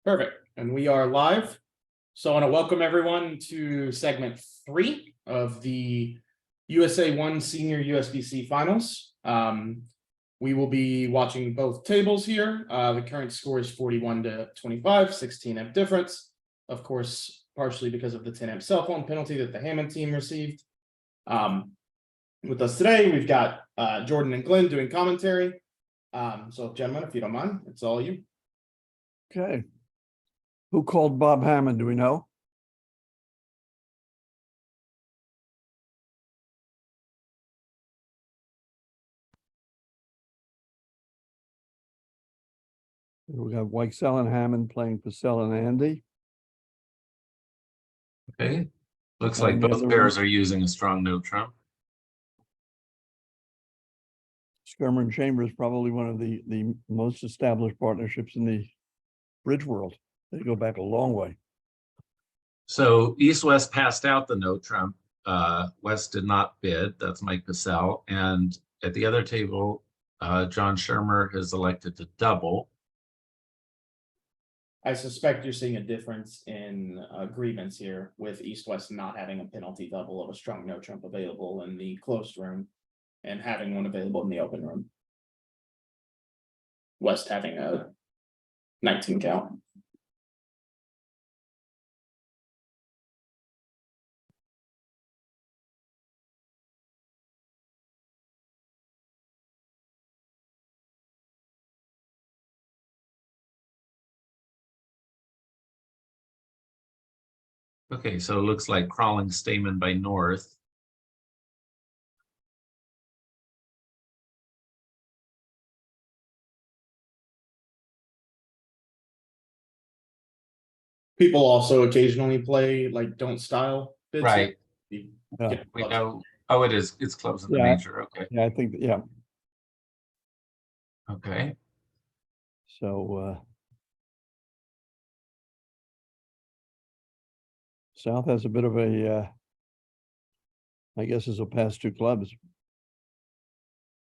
Perfect. And we are live. So I want to welcome everyone to segment 3 of the USA1 Senior USBC Finals. We will be watching both tables here. The current score is 41-25, 16 amp difference. Of course, partially because of the 10 amp cell phone penalty that the Hammond team received. With us today, we've got Jordan and Glenn doing commentary. So gentlemen, if you don't mind, it's all you. Okay. Who called Bob Hammond? Do we know? We got Weichsel and Hammond playing Purcell and Andy. Okay, looks And like the both other pairs are using a strong no trump. Skirmer and Chambers, probably one of the most established partnerships in the bridge world. They go back a long way. So East-West passed out the no trump. West did not bid. That's Mike Purcell. And at the other table, John Shermer has elected to double. I suspect you're seeing a difference in agreements here with East-West not having a penalty double of a strong no trump available in the closed room and having one available in the open room. West having a 19 count. Okay, so it looks like crawling Stamen by North. People also occasionally play like don't style bids. Right. Yeah. We know. Oh, it is. It's close in the Yeah. major. Okay. Yeah, I think, yeah. Okay. So South has a bit of a, I guess, is a pass two clubs.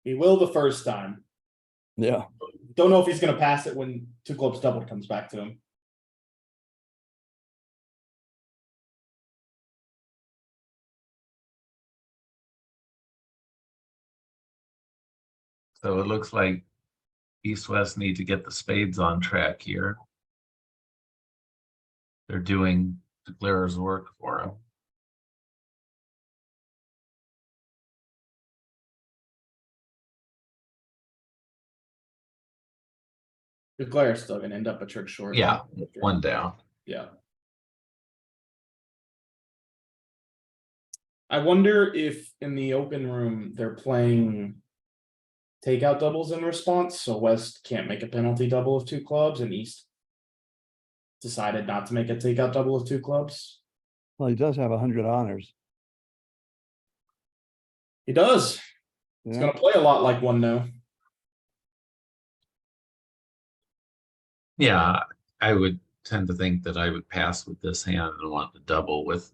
He will the first time. Yeah. Don't know if he's going to pass it when two clubs double comes back to him. So it looks like East-West need to get the spades on track here. They're doing declarer's work for him. Declare's still going to end up a trick short. Yeah, one down. Yeah. I wonder if in the open room they're playing takeout doubles in response, so West can't make a penalty double of two clubs, and East decided not to make a takeout double of two clubs. Well, he does have 100 honors. He does. He's Yeah. going to play a lot like one no. Yeah, I would tend to think that I would pass with this hand and want to double with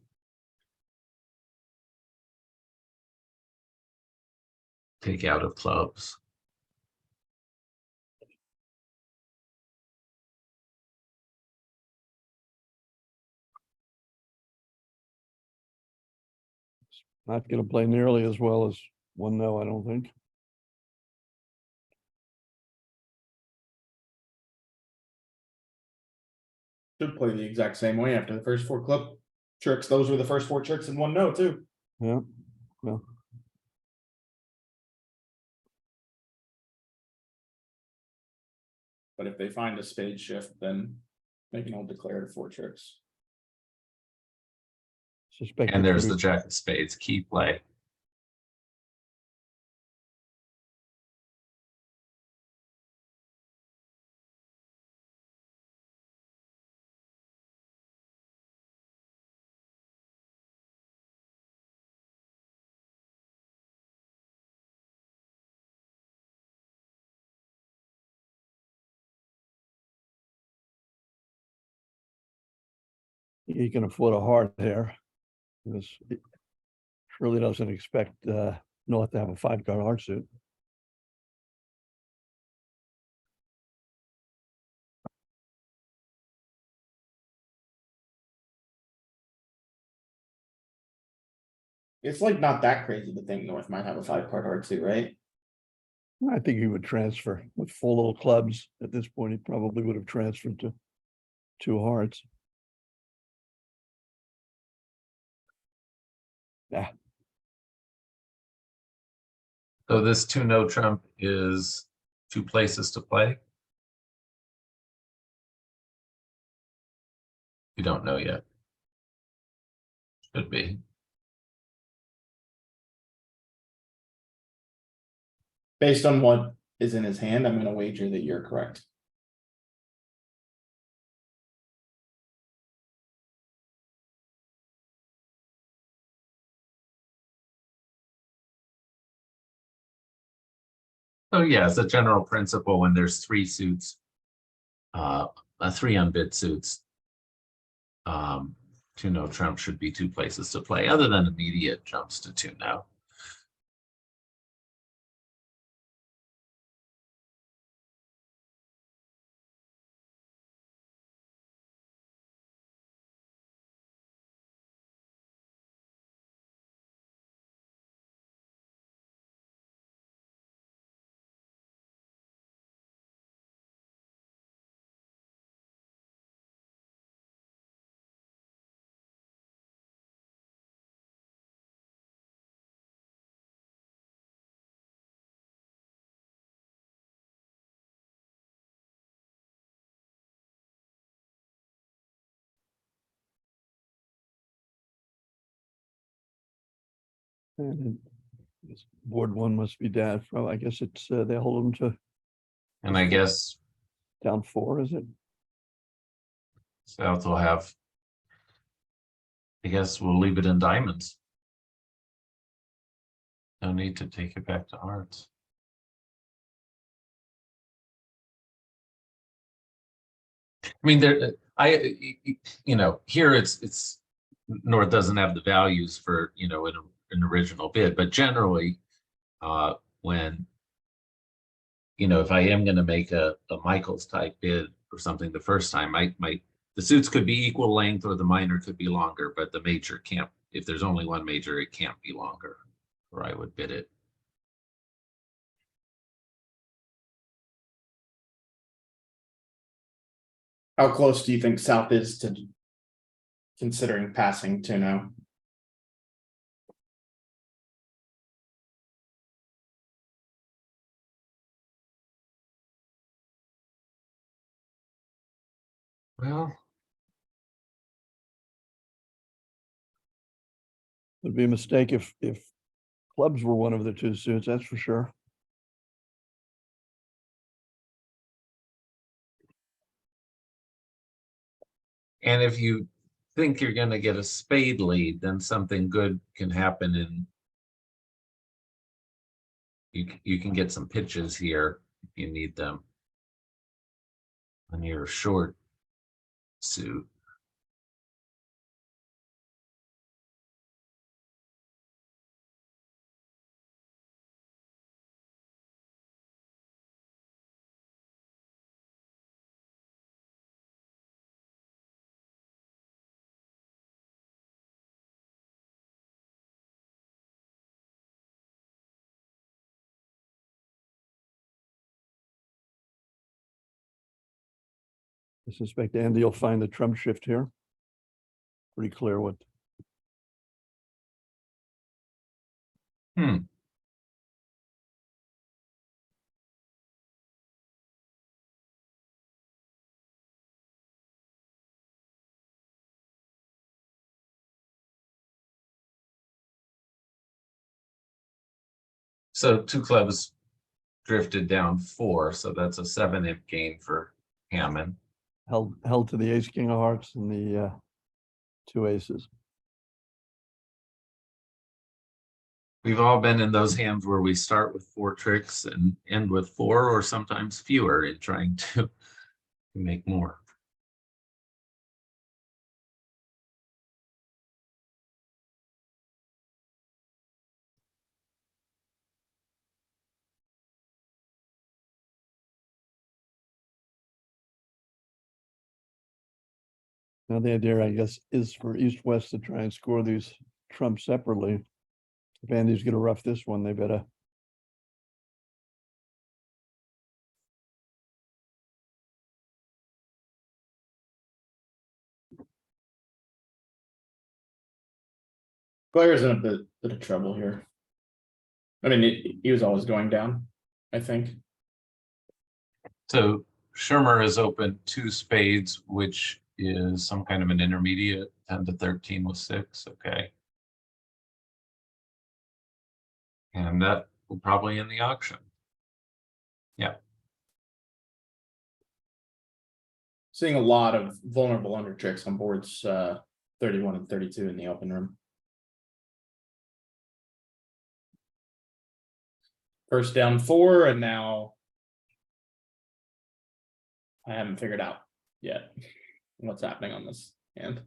take out of clubs. Not going to play nearly as well as one no, I don't think. Should play the exact same way after the first four club tricks. Those were the first four tricks in one no too. Yeah. Well, But if they find a spade shift, then they can all declare to four tricks. suspect. And there's the jack of spades, key play. He can afford a heart there. Because he surely doesn't expect North to have a 5-card heart suit. It's like not that crazy to think North might have a 5-card heart too, right? I think he would transfer with 4 little clubs. At this point, he probably would have transferred to 2 hearts. Yeah, So this 2-no trump is 2 places to play? You don't know yet. Should be. Based on what is in his hand, I'm gonna wager that you're correct. So yeah, as a general principle, when there's 3 suits, 3 unbid suits, 2-no trump should be 2 places to play, other than immediate jumps to 2-no. and this board 1 must be down. Well, I guess it's they hold him to And I guess down 4, is it? South will have, I guess we'll leave it in diamonds. No need to take it back to hearts. I mean, here it's North doesn't have the values for, an original bid, but generally, when, if I am going to make a Michaels type bid or something the first time, the suits could be equal length or the minor could be longer, but the major can't, if there's only one major, it can't be longer, or I would bid it. How close do you think South is to considering passing 2-no? Well, Would be a mistake if clubs were one of the 2 suits, that's for sure. and if you think you're going to get a spade lead, then something good can happen, and you can get some pitches here if you need them on your short suit. I suspect Andy will find the trump shift here. Pretty clear what. So 2 clubs drifted down 4, so that's a 7-imp gain for Hammond. Held to the ace king of hearts and the 2 aces. We've all been in those hands where we start with 4 tricks and end with 4, or sometimes fewer, in trying to make more. Now the idea, I guess, is for East West to try and score these trumps separately. If Andy's gonna rough this one, they better. Player's in a bit of trouble here. I mean, he was always going down, I think. So Shermer is open 2 spades, which is some kind of an intermediate, 10 to 13 with 6. Okay. And that will probably end the auction. Yeah. Seeing a lot of vulnerable under tricks on boards 31 and 32 in the open room. First down 4, and now I haven't figured out yet what's happening on this hand.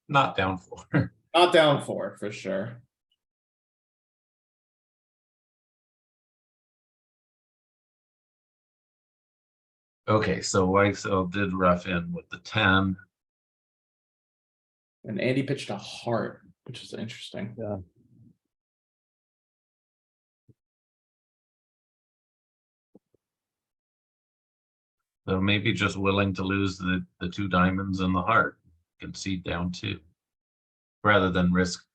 Not down 4. Not down 4 for sure. Okay, so YXL did rough in with the 10. And Andy pitched a heart, which is interesting. Yeah. So maybe just willing to lose the 2 diamonds and the heart, concede down 2, rather than risk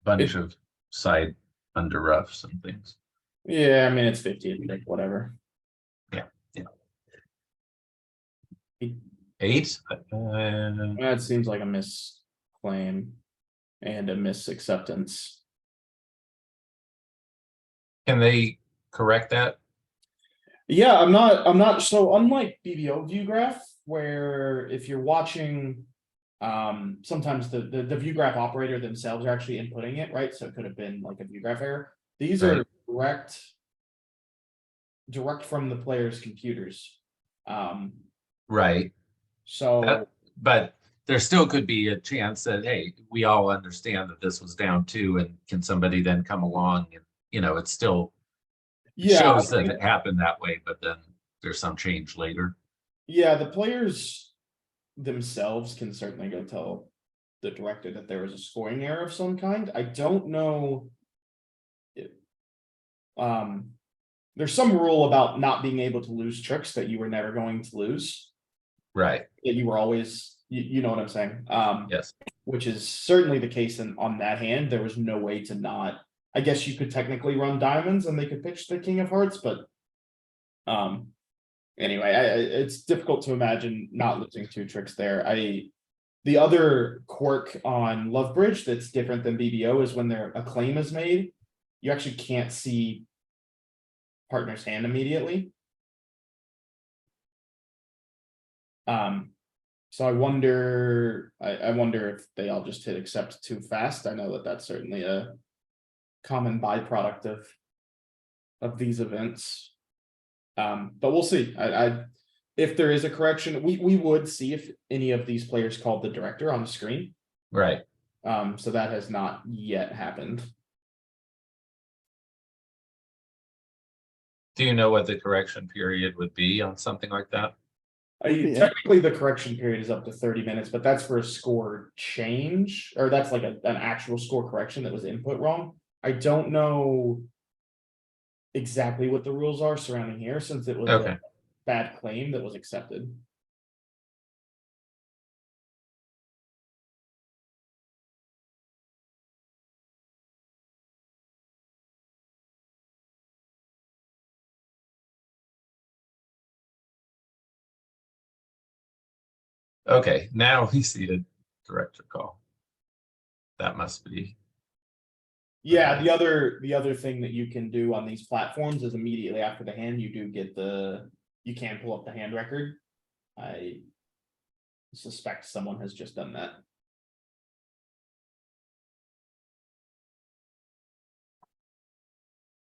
bunch of side under roughs and things. Yeah, I mean it's 50, like whatever. Yeah, yeah. He- 8. That seems like a misclaim and a misacceptance. Can they correct that? Yeah, I'm not so unlike BBO VUGRAPH, where if you're watching, sometimes the VUGRAPH operator themselves are actually inputting it, right? So it could have been like a VUGRAPH error. These are direct from the player's computers. Right. So But there still could be a chance that, hey, we all understand that this was down 2, and can somebody then come along and, it still yeah, shows that it happened that way, but then there's some change later. yeah, the players themselves can certainly go tell the director that there was a scoring error of some kind. I don't know. There's some rule about not being able to lose tricks that you were never going to lose. Right. That you were always, you know what I'm saying? Yes. Which is certainly the case on that hand. There was no way to not. I guess you could technically run diamonds and they could pitch the king of hearts, but anyway, it's difficult to imagine not losing 2 tricks there. The other quirk on Love Bridge that's different than BBO is when a claim is made, you actually can't see partner's hand immediately. So I wonder if they all just hit accept too fast. I know that that's certainly a common byproduct of these events. But we'll see. If there is a correction, we would see if any of these players called the director on the screen. Right. So that has not yet happened. Do you know what the correction period would be on something like that? Technically, the correction period is up to 30 minutes, but that's for a score change, or that's like an actual score correction that was input wrong. I don't know exactly what the rules are surrounding here, since it was a bad claim that was accepted. Okay, now we see the director call. That must be. Yeah, the other thing that you can do on these platforms is immediately after the hand, you do get you can pull up the hand record. I suspect someone has just done that.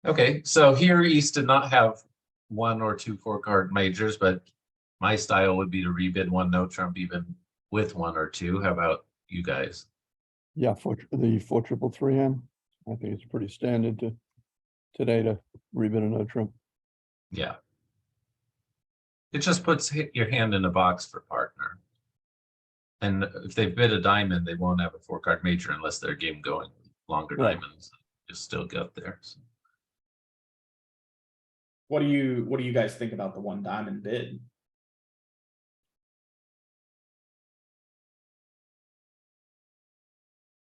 Okay, so here East did not have 1 or 2 4-card majors, but my style would be to rebid 1 no trump even with 1 or 2. How about you guys? Yeah, for the 4-3-3 hand, I think it's pretty standard today to rebid a no trump. Yeah. It just puts your hand in a box for partner. And if they bid a diamond, they won't have a 4-card major unless they're game going. longer Right. diamonds, you still get there. So. What do you guys think about the one diamond bid?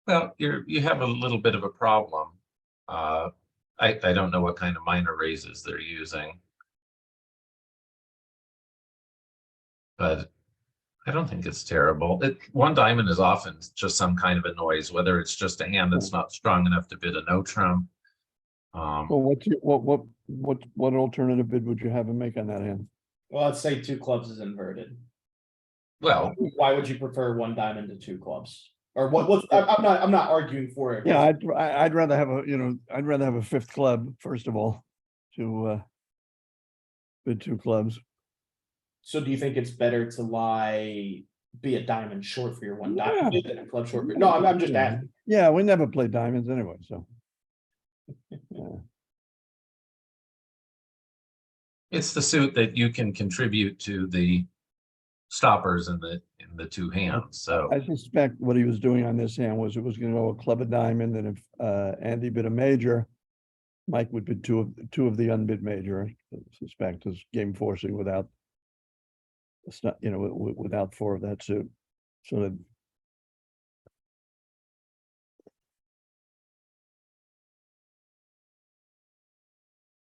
Well, you have a little bit of a problem. I don't know what kind of minor raises they're using. But I don't think it's terrible. One diamond is often just some kind of a noise, whether it's just a hand that's not strong enough to bid a no trump. Well, what alternative bid would you have him make on that hand? Well, let's say two clubs is inverted. Well, Why would you prefer one diamond to two clubs? Or I'm not arguing for it. Yeah, I'd rather have I'd rather have a fifth club, first of all, to bid two clubs. So do you think it's better to be a diamond short for your one Yeah. diamond bid than a club short? No, I'm just asking. Yeah, we never play diamonds anyway, so. Yeah. it's the suit that you can contribute to the stoppers in the two hands. So I suspect what he was doing on this hand was it was gonna go a club of diamond, and if Andy bid a major, Mike would bid two of the unbid major, I suspect, is game forcing without. It's not, without four of that suit. So that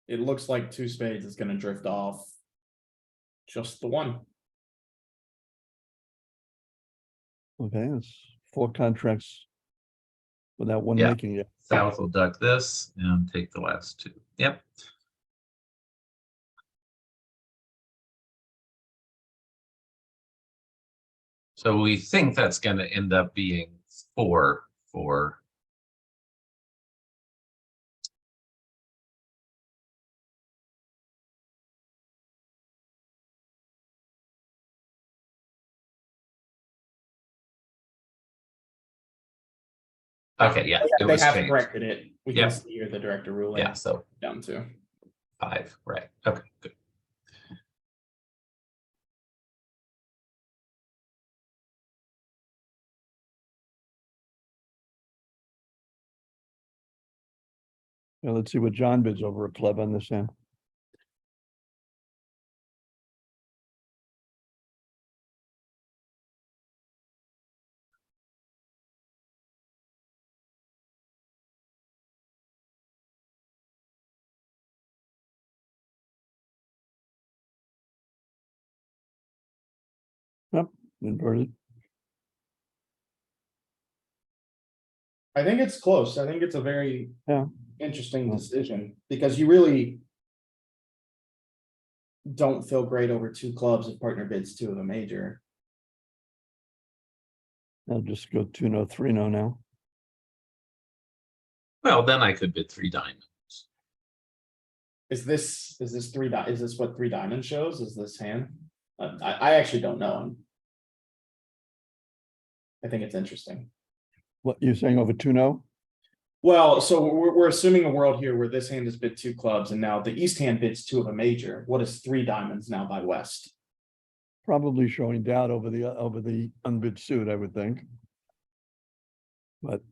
It looks like two spades is gonna drift off. Just the one. okay, it's 4 contracts without one Yeah. making it. South will duck this and take the last two. Yep. So we think that's going to end up being 4 for. Okay, yeah, it They was have changed. corrected it. We can Yep. see here the director ruling. Yeah, so Down to. 5, right? Okay, good. Now let's see what John bids over a club on this hand. Yep, inverted. I think it's close. I think it's a very Yeah. interesting Yeah. decision because you really don't feel great over two clubs if partner bids two of a major. I'll just go 2-0, 3-0 now. Well, then I could bid 3 diamonds. Is this what three diamonds shows? Is this hand? I actually don't know. I think it's interesting. What, you saying over 2-0? Well, so we're assuming a world here where this hand has bid two clubs and now the east hand bids two of a major. What is three diamonds now by west? Probably showing doubt over the unbid suit, I would think. But.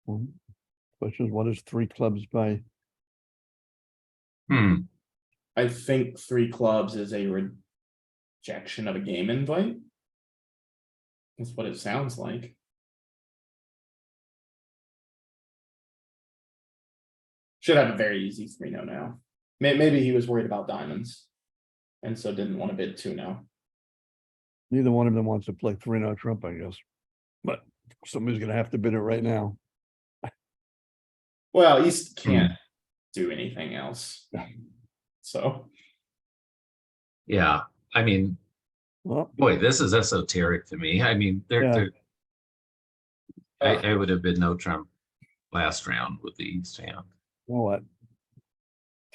Question is, what is 3 clubs by? I think three clubs is a rejection of a game invite. That's what it sounds like. Should have a very easy 3-0 now. Maybe he was worried about diamonds. And so didn't want to bid 2-0. Neither one of them wants to play 3-0 trump, I guess. But somebody's gonna have to bid it right now. Well, East can't do anything else. So. Yeah, I mean, Well, boy, this is esoteric to me. I mean, Yeah. I would have bid no trump last round with the East hand. you know what?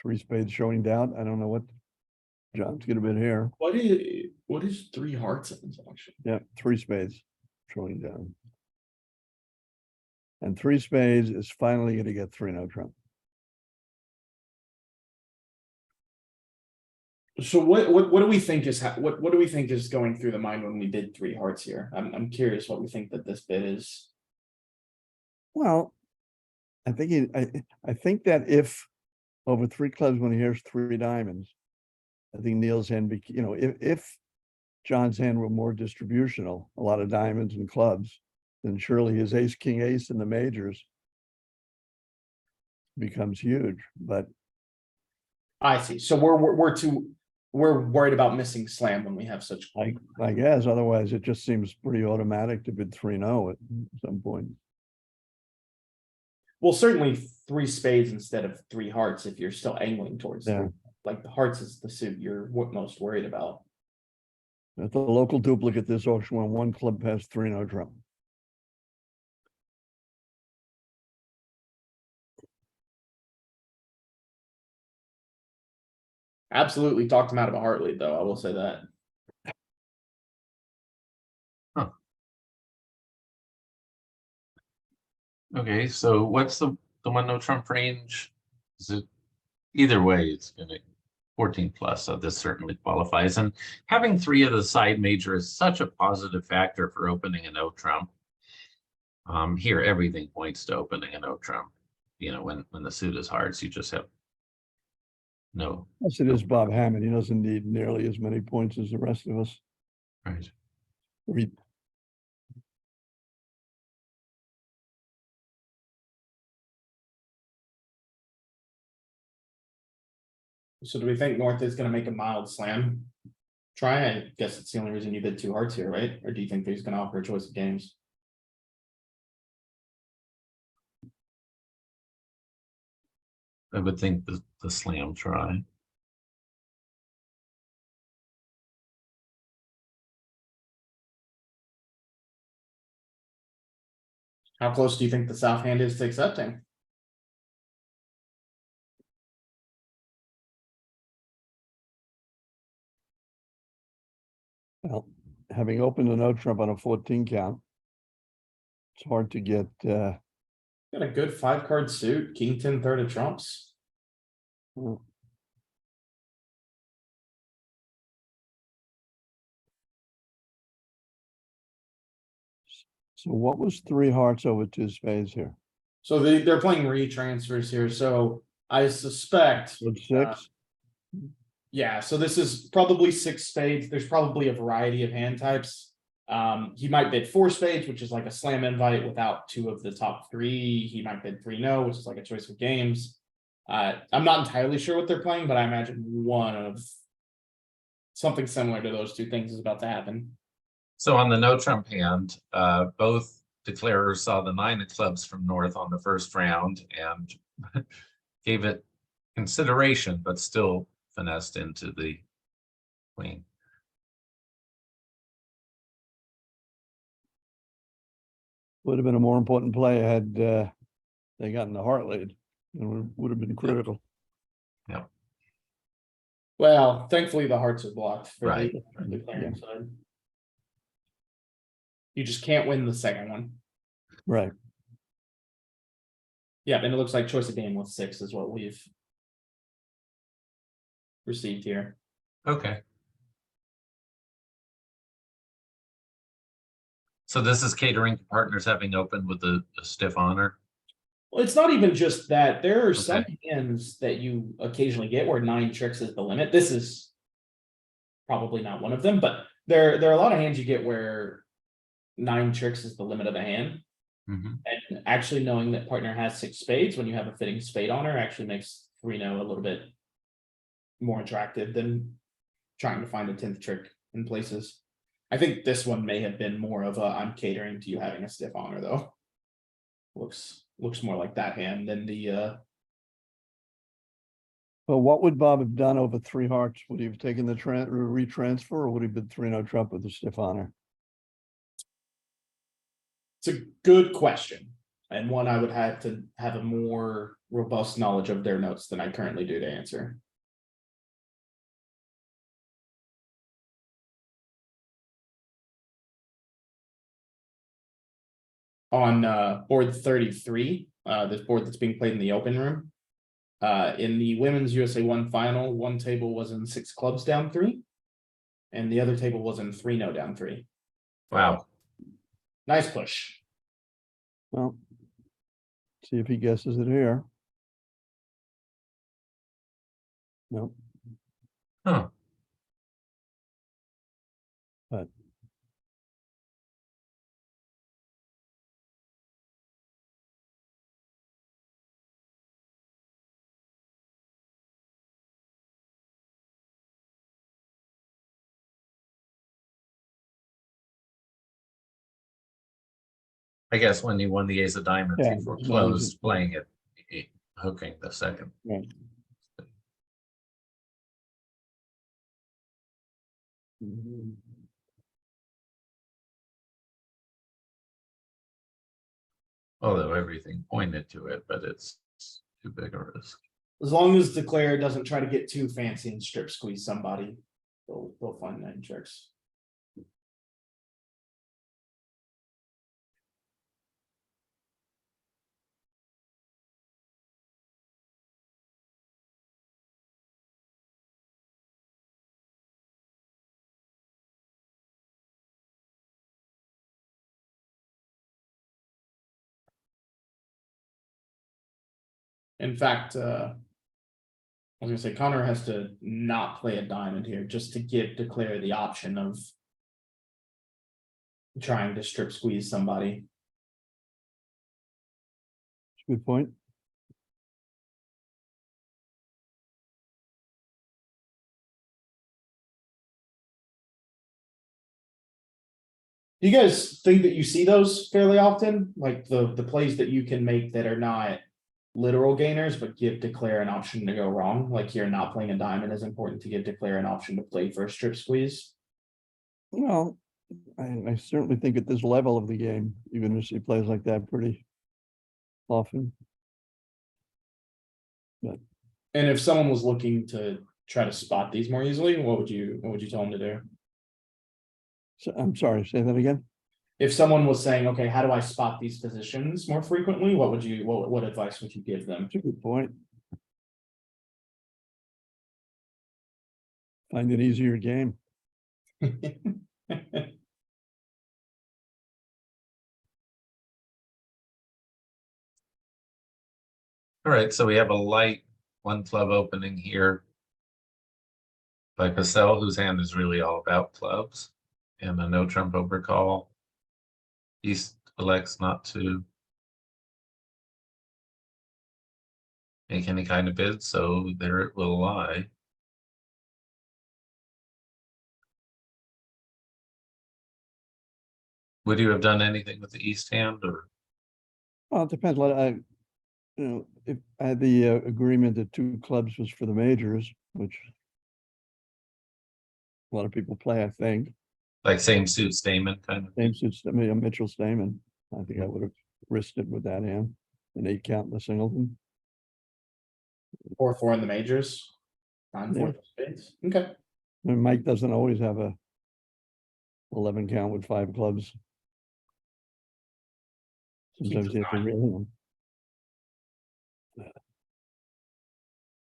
3 spades showing doubt. I don't know what John's gonna bid here. What is 3 hearts in this auction? Yeah, 3 spades showing down. And 3 spades is finally gonna get 3-0 trump. So what do we think is what do we think is going through the mind when we did 3 hearts here? I'm curious what we think that this bid is. Well, I think I think that if over 3 clubs, when he hears 3 diamonds, I think Neil's hand, if John's hand were more distributional, a lot of diamonds and clubs, then surely his ace, king, ace in the majors becomes huge, but I see. So we're worried about missing slam when we have such. I guess otherwise it just seems pretty automatic to bid 3-0 at some point. Well, certainly 3 spades instead of 3 hearts if you're still angling towards Yeah. like the hearts is the suit you're most worried about. At the local duplicate this auction won 1 club past 3-0 trump. Absolutely talked him out of a heart lead, though. I will say that. Okay, so what's the one no trump range? Is it either way? It's gonna 14 plus, so this certainly qualifies. And having 3 of the side major is such a positive factor for opening a no trump. Here everything points to opening a no trump. You know, when the suit is hearts, you just have no. Yes, it is Bob Hammond. He doesn't need nearly as many points as the rest of us. Right. We So do we think North is going to make a mild slam try? I guess it's the only reason you did 2 hearts here, right? Or do you think he's going to offer a choice of games? I would think the slam try. How close do you think the south hand is to accepting? Well, having opened a no trump on a 14 count, it's hard to get. Got a good 5-card suit, king 10 third of trumps. Well, so what was 3 hearts over 2 spades here? So they're playing retransfers here. So I suspect. With 6? Yeah, so this is probably 6 spades. There's probably a variety of hand types. He might bid 4 spades, which is like a slam invite without 2 of the top 3. He might bid 3-0, which is like a choice of games. I'm not entirely sure what they're playing, but I imagine one of something similar to those 2 things is about to happen. So on the no trump hand, both declarers saw the 9 of clubs from North on the first round and gave it consideration, but still finessed into the queen. Would have been a more important play had they gotten the heart lead. It would have been critical. Yeah. Well, thankfully the hearts are blocked for Right. the declaring side. You just can't win the second one. Right. Yeah, and it looks like choice of game with 6 is what we've received here. Okay. So this is catering to partners having opened with a stiff honor. Well, it's not even just that. There are some hands that you occasionally get where 9 tricks is the limit. This is probably not one of them, but there are a lot of hands you get where 9 tricks is the limit of a hand. Mhm. And actually knowing that partner has 6 spades when you have a fitting spade honor actually makes 3-0 a little bit more attractive than trying to find a 10th trick in places. I think this one may have been more of a I'm catering to you having a stiff honor though. Looks more like that hand than the Well, what would Bob have done over 3 hearts? Would he have taken the retransfer, or would he have been 3-0 trump with a stiff honor? It's a good question, and one I would have to have a more robust knowledge of their notes than I currently do to answer. On board 33, this board that's being played in the open room. In the women's USA1 final, one table was in 6 clubs down 3, and the other table was in 3-0 down 3. Wow. Nice push. Well, See if he guesses it here. No, Huh. but I guess when you won the ace of diamonds, Yeah, you no, foreclosed playing it, hooking the second. right. Mhm. Although everything pointed to it, but it's too big a risk. As long as declare doesn't try to get too fancy and strip squeeze somebody, they'll find nine tricks. In fact, I was gonna say Connor has to not play a diamond here just to give declare the option of trying to strip squeeze somebody. Good point. Do you guys think that you see those fairly often? Like the plays that you can make that are not literal gainers, but give declare an option to go wrong? Like here, not playing a diamond is important to give declare an option to play for a strip squeeze. Well, I certainly think at this level of the game, you're gonna see plays like that pretty often. And if someone was looking to try to spot these more easily, what would you tell them to do? So I'm sorry, say that again. If someone was saying, okay, how do I spot these positions more frequently? What advice would you give them? That's a good point. Find an easier game. All right, so we have a light one club opening here by Purcell, whose hand is really all about clubs, and a no trump overcall. East elects not to make any kind of bid, so there it will lie. Would you have done anything with the East hand, or? Well, it depends. If I had the agreement that two clubs was for the majors, which a lot of people play, I think. Like same suit Stamen kind of? Same suits, I mean, Mitchell Stamen. I think I would have risked it with that hand, an 8 count in the singleton. 4-4 in the majors. 9-4 spades. Okay. I mean, Mike doesn't always have a 11 count with 5 clubs. Sometimes he has to reel them.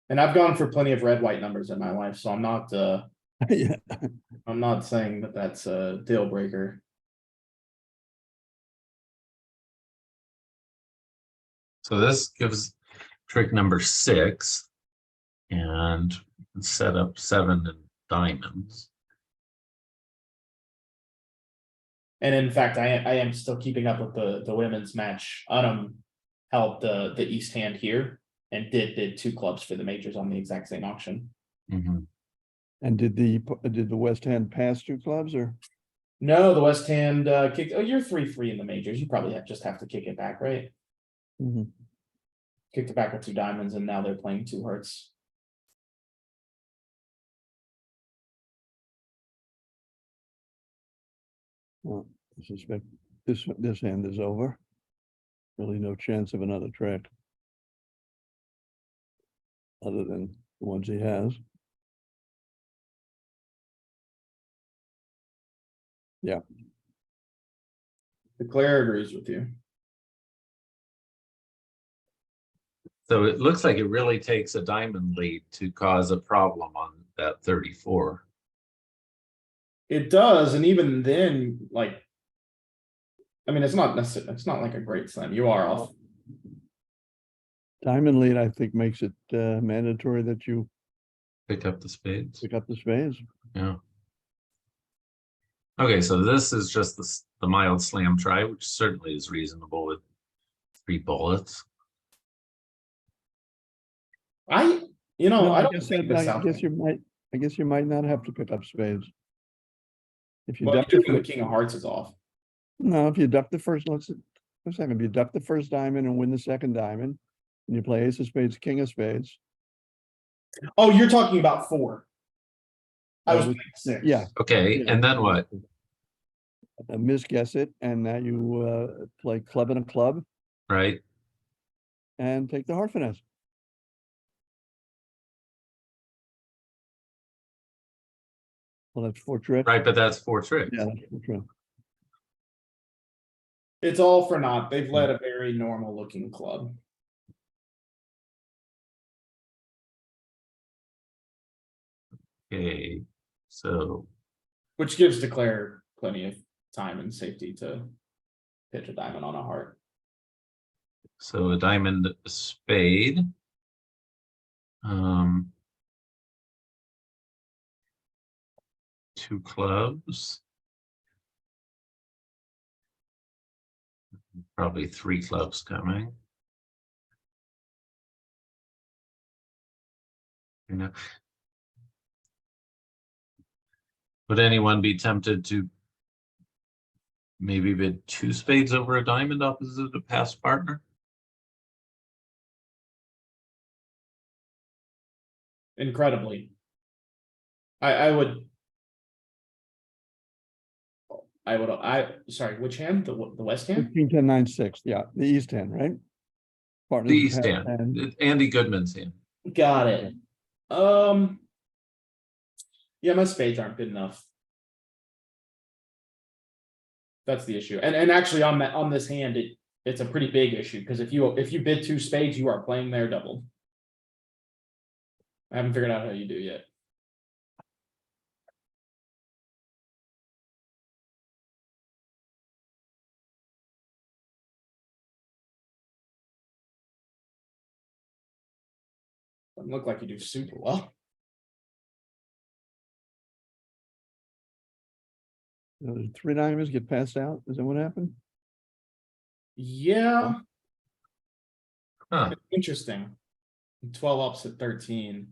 And I've gone for plenty of red-white numbers in my life, so I'm not Yeah, I'm not saying that that's a deal breaker. So this gives trick number 6, and set up 7 in diamonds. And in fact, I am still keeping up with the women's match. Held the East hand here and did 2 clubs for the majors on the exact same auction. Mhm. and did the West hand pass 2 clubs or? No, the West hand kicked. Oh, you're 3-3 in the majors. You probably just have to kick it back, right? Mhm. Kicked it back with 2 diamonds, and now they're playing 2 hearts. Well, I suspect this hand is over. Really no chance of another trick. Other than the ones he has. Yeah, Declare agrees with you. So it looks like it really takes a diamond lead to cause a problem on that 34. It does, and even then, like, I mean, it's not necessarily, it's not like a great slam. You are off. Diamond lead, I think, makes it mandatory that you Pick up the spades. pick up the spades. Yeah. Okay, so this is just the mild slam try, which certainly is reasonable with 3 bullets. I No, I I don't guess think that, this I out. guess you might not have to pick up spades. If you Well, duck you the do when the first, king of hearts is off. no, if you duck the first, let's, for a second, if you duck the first diamond and win the second diamond, and you play ace of spades, king of spades. Oh, you're talking about 4. I was with- playing 6. Yeah. Okay, yeah, and then what? Misguess it, and now you play club and a club Right? and take the heart finesse. Well, that's 4 tricks. Right, but that's 4 tricks. Yeah, that's 4 tricks. It's all for naught. They've led a very normal looking club. Okay, so Which gives Declare plenty of time and safety to pitch a diamond on a heart. a diamond, a spade. 2 clubs. Probably 3 clubs coming. You know. Would anyone be tempted to maybe bid 2 spades over a diamond opposite a past partner? Incredibly. Sorry, which hand? The west hand? 15, 10, 9, 6. Yeah, the east hand, right? Partners The of East past hand, hand. Andy Goodman's hand. Got it. Yeah, my spades aren't good enough. That's the issue. And actually on this hand, it's a pretty big issue because if you bid 2 spades, you are playing their double. I haven't figured out how you do yet. Doesn't look like you do super well. The 3 diamonds get passed out. Is that what happened? Yeah, Huh, interesting. 12 ups at 13.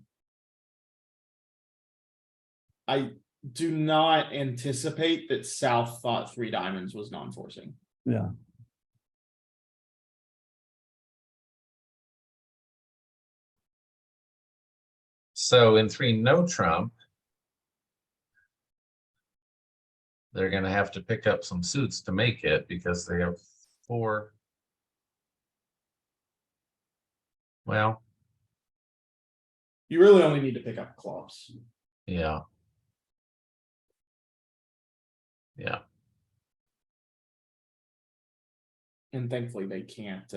I do not anticipate that South thought 3 diamonds was non-forcing. Yeah. so in 3 no trump, they're gonna have to pick up some suits to make it because they have 4. Well, You really only need to pick up clubs. yeah. Yeah, And thankfully they can't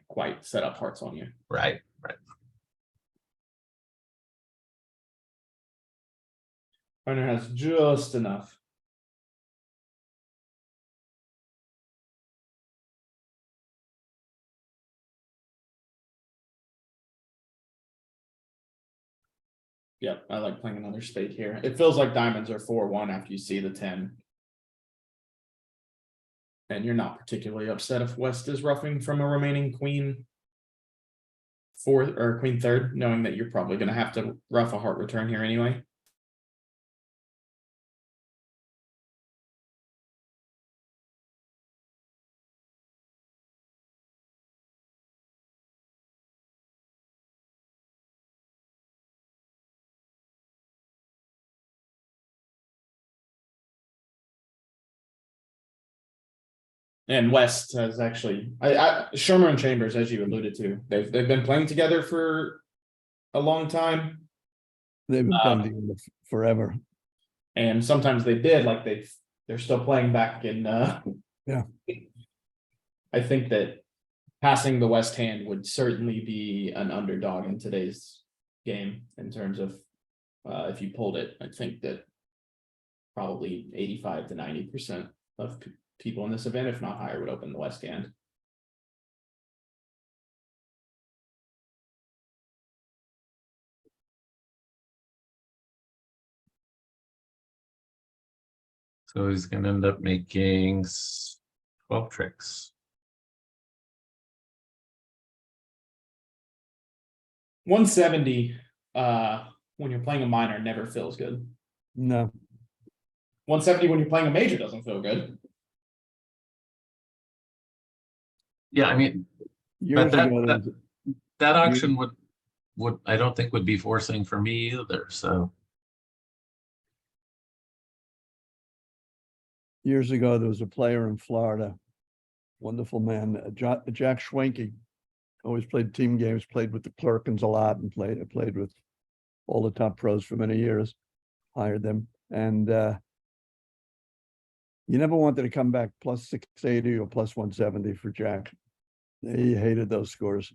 quite set up hearts on you. right. Partner has just enough. Yep, I like playing another spade here. It feels like diamonds are 4-1 after you see the 10. And you're not particularly upset if West is roughing from a remaining queen 4th or queen 3rd, knowing that you're probably going to have to rough a heart return here anyway. And West has actually, Shermer and Chambers, as you alluded to, they've been playing together for a long time. They've been playing together forever. And sometimes they did, like they're still playing back in Yeah. I think that passing the West hand would certainly be an underdog in today's game in terms of if you pulled it. I think that probably 85 to 90% of people in this event, if not higher, would open the West hand. So he's gonna end up making 12 tricks. 170, when you're playing a minor never feels good. No, 170 when you're playing a major doesn't feel good. Yeah, I mean, years that- ago, there that- was- that auction would I don't think would be forcing for me either, so. years ago, there was a player in Florida, wonderful man, Jack Schwenke. Always played team games, played with the Clerkins a lot, and played with all the top pros for many years. Hired them, and you never wanted to come back plus 680 or plus 170 for Jack. He hated those scores.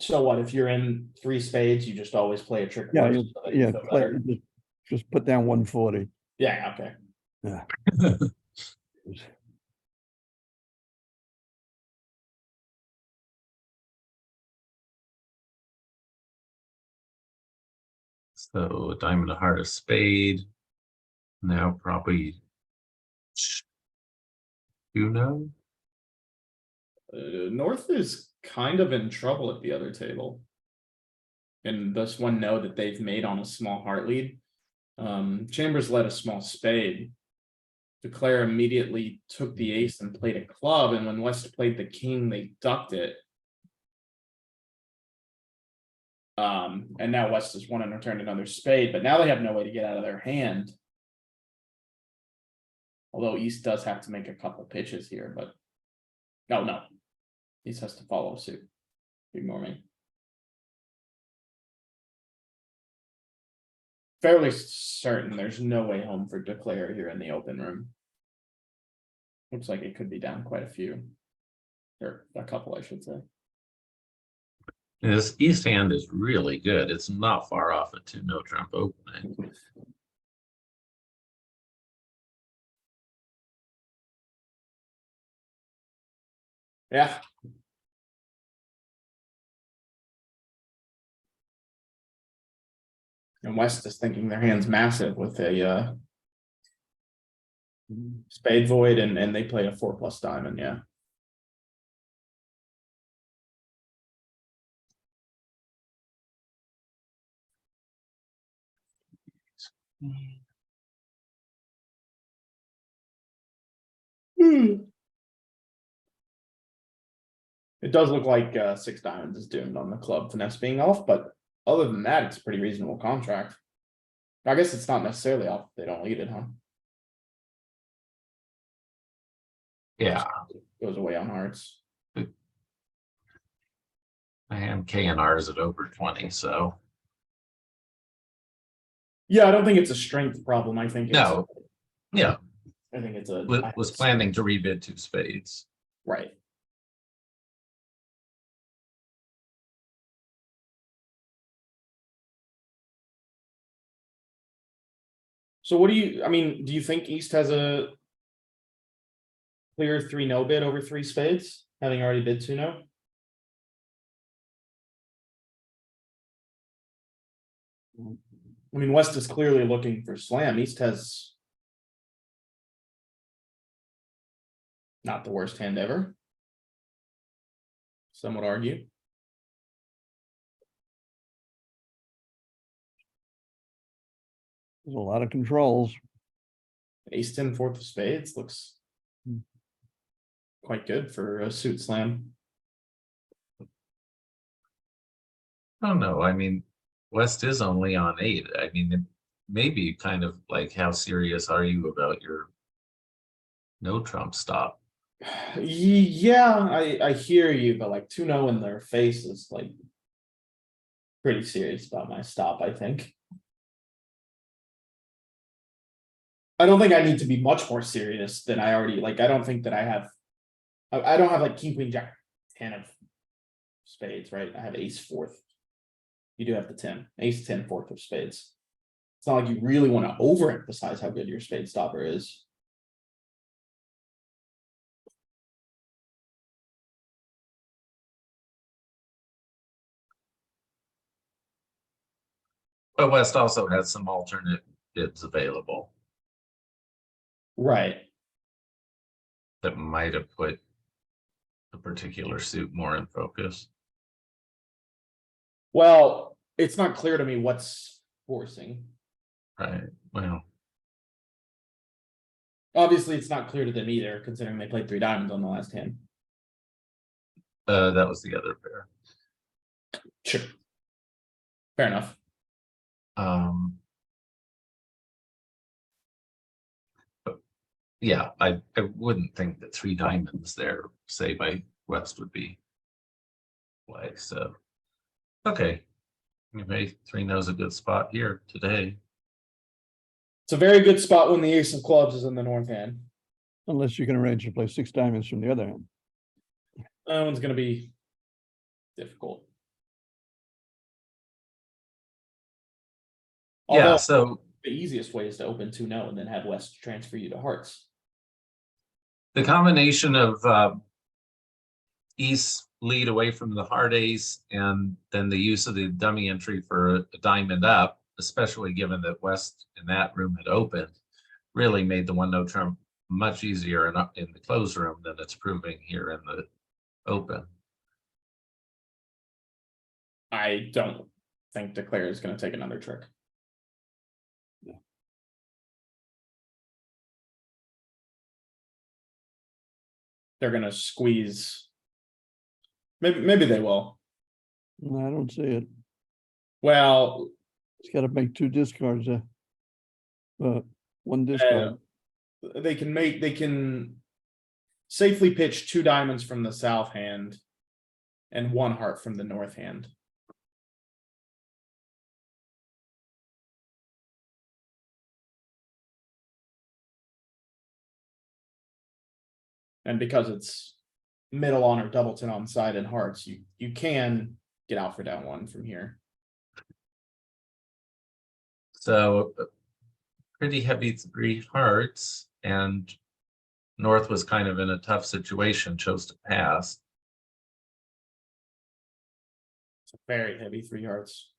So what, if you're in 3 spades, you just always play a trick Yeah, worse you- so that you yeah, feel better? just put down 140. Yeah, okay. Yeah. So a diamond, a heart, a spade. Now probably Uno. North is kind of in trouble at the other table. And this one note that they've made on a small heart lead. Chambers led a small spade. Declare immediately took the ace and played a club, and when West played the king, they ducked it. And now West has won and returned another spade, but now they have no way to get out of their hand. Although East does have to make a couple pitches here, but no. East has to follow suit. Ignore me. Fairly certain there's no way home for Declare here in the open room. Looks like it could be down quite a few. Or a couple, I should say. This East hand is really good. It's not far off a 2-no trump opening. Yeah. And West is thinking their hand's massive with a spade void, and they play a 4+ diamond, yeah. It does look like 6 diamonds is doomed on the club finesse being off, but other than that, it's a pretty reasonable contract. I guess it's not necessarily off if they don't lead it, huh? Yeah, Goes away on hearts. my hand K and R is at over 20, so Yeah, I don't think it's a strength problem. I think it's, no. Yeah, I think it's a was planning to rebid 2 spades. right. So what do you, I mean, do you think East has a clear 3-no bid over 3 spades, having already bid 2-no? I mean, West is clearly looking for slam. East has not the worst hand ever. Some would argue. There's a lot of controls. Ace 10, 4th of spades looks quite good for a suit slam. I don't know. I mean, West is only on 8. I mean, it may be kind of like, how serious are you about your no trump stop? Yeah, I hear you, but like 2-0 in their face is like pretty serious about my stop, I think. I don't think I need to be much more serious than I already, like, I don't think that I have. I don't have like king, queen, jack, 10 of spades, right? I have ace fourth. You do have the 10, ace 10 fourth of spades. It's not like you really want to overemphasize how good your spade stopper is. But West also has some alternate bids available Right. that might have put a particular suit more in focus. Well, it's not clear to me what's forcing. Right, well, Obviously, it's not clear to them either, considering they played 3 diamonds on the last hand. that was the other pair. Sure. Fair enough. But yeah, I wouldn't think that 3 diamonds there, say by West would be play, so. Okay. Anyway, 3 knows a good spot here today. It's a very good spot when the ace of clubs is in the north hand. Unless you can arrange to play 6 diamonds from the other hand. That one's gonna be difficult. Yeah, Although so the easiest way is to open 2-0 and then have West transfer you to hearts. the combination of East lead away from the heart ace and then the use of the dummy entry for a diamond up, especially given that West in that room had opened, really made the 1-0 trump much easier in the closed room than it's proving here in the open. I don't think Declare is gonna take another trick. They're gonna squeeze. Maybe they will. No, I don't see it. Well, It's gotta make 2 discards, one discard. they can safely pitch 2 diamonds from the south hand and 1 heart from the north hand. And because it's middle on or doubleton on side and hearts, you can get out for down 1 from here. So pretty heavy 3 hearts, and North was kind of in a tough situation, chose to pass. It's a very heavy 3 hearts.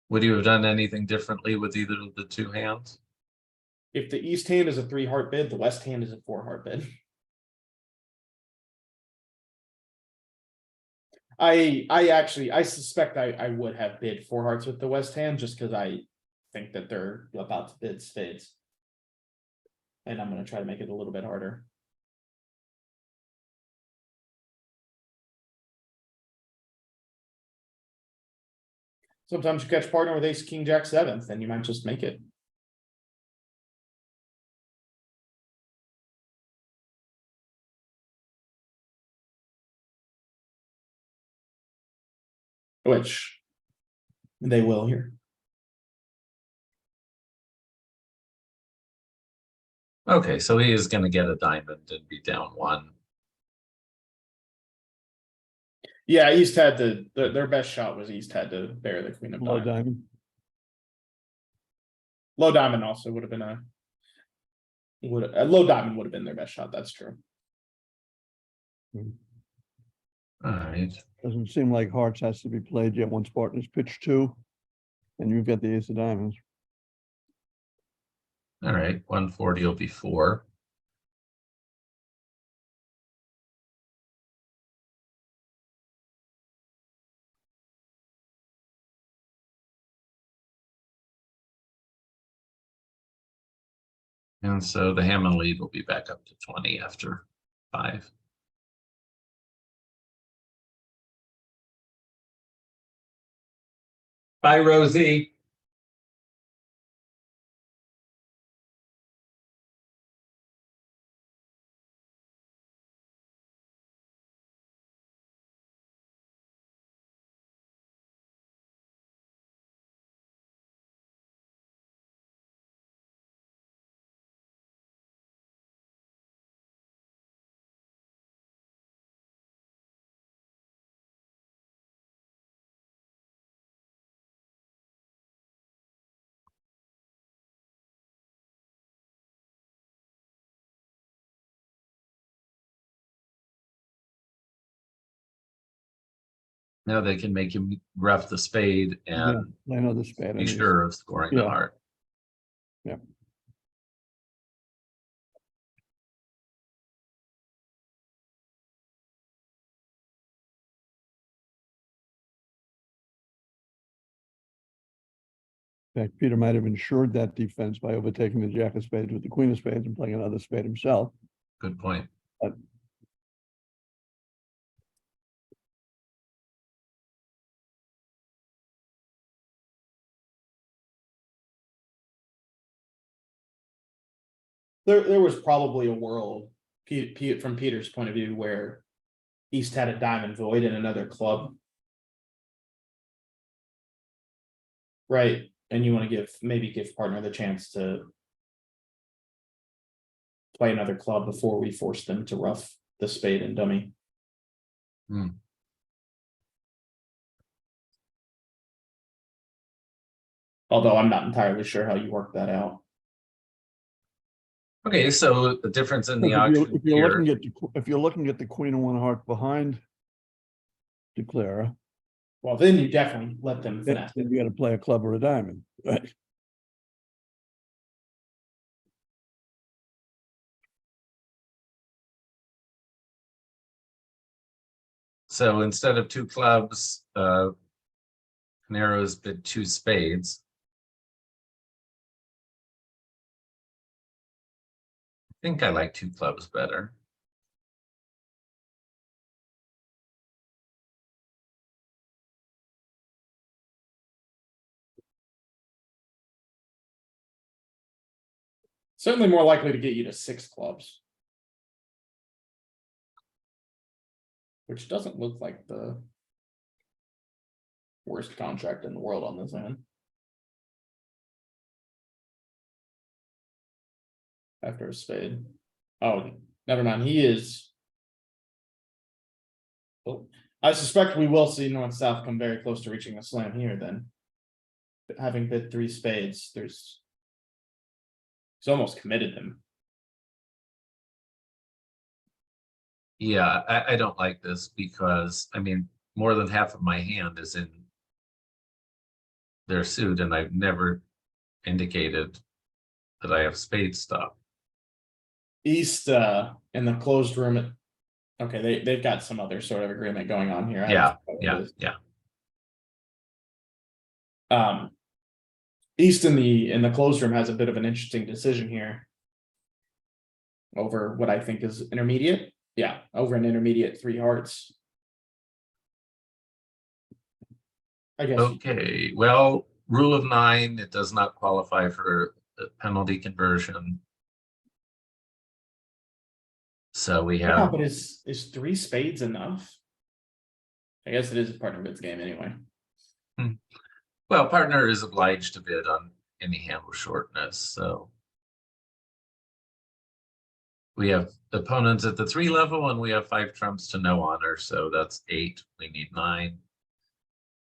Would you have done anything differently with either of the 2 hands? If the east hand is a 3 heart bid, the west hand is a 4 heart bid. I suspect I would have bid 4 hearts with the west hand just because I think that they're about to bid spades. And I'm gonna try to make it a little bit harder. Sometimes you catch partner with ace, king, jack, 7th, and you might just make it. Which they will here. Okay, so he is going to get a diamond and be down 1. Yeah, East had their best shot was East had to bear the queen of Low diamonds. diamond. Low diamond also would have been a low diamond would have been their best shot. That's true. All right. Doesn't seem like hearts has to be played yet once partners pitch 2. And you've got the ace of diamonds. All right, 140 will be 4. And so the Hammond lead will be back up to 20 after 5. Bye, Rosie. Now they can make him ref the spade Yeah, and I know the spade. be sure of scoring the yeah. heart. Yeah. In fact, Peter might have ensured that defense by overtaking the jack of spades with the queen of spades and playing another spade himself. Good point. But There was probably a world, from Peter's point of view, where East had a diamond void in another club. Right, and you want to maybe give partner the chance to play another club before we force them to rough the spade and dummy. Hmm. Although I'm not entirely sure how you work that out. Okay, so the difference in the if you're, auction if you're here, looking at if you're looking at the queen of one heart behind declare, Well, then you definitely let them then finesse. you got to play a club or a diamond. Right. so instead of two clubs, Canero's bid two spades. I think I like two clubs better. Certainly more likely to get you to 6 clubs. Which doesn't look like the worst contract in the world on this hand. After a spade. Oh, never mind. He is. Oh, I suspect we will see North South come very close to reaching a slam here then. Having bid 3 spades, he's almost committed them. Yeah, I don't like this because, I mean, more than half of my hand is in their suit, and I've never indicated that I have spade stuff. East in the closed room. Okay, they've got some other sort of agreement going on here. Yeah, yeah. East in the closed room has a bit of an interesting decision here. Over what I think is intermediate. Yeah, over an intermediate 3 hearts. I guess. Okay, well, rule of 9, it does not qualify for a penalty conversion. So we Yeah, have, but is 3 spades enough? I guess it is a partner bids game anyway. well, partner is obliged to bid on any hand with shortness, so. We have opponents at the 3 level, and we have 5 trumps to no honor, so that's 8. We need 9.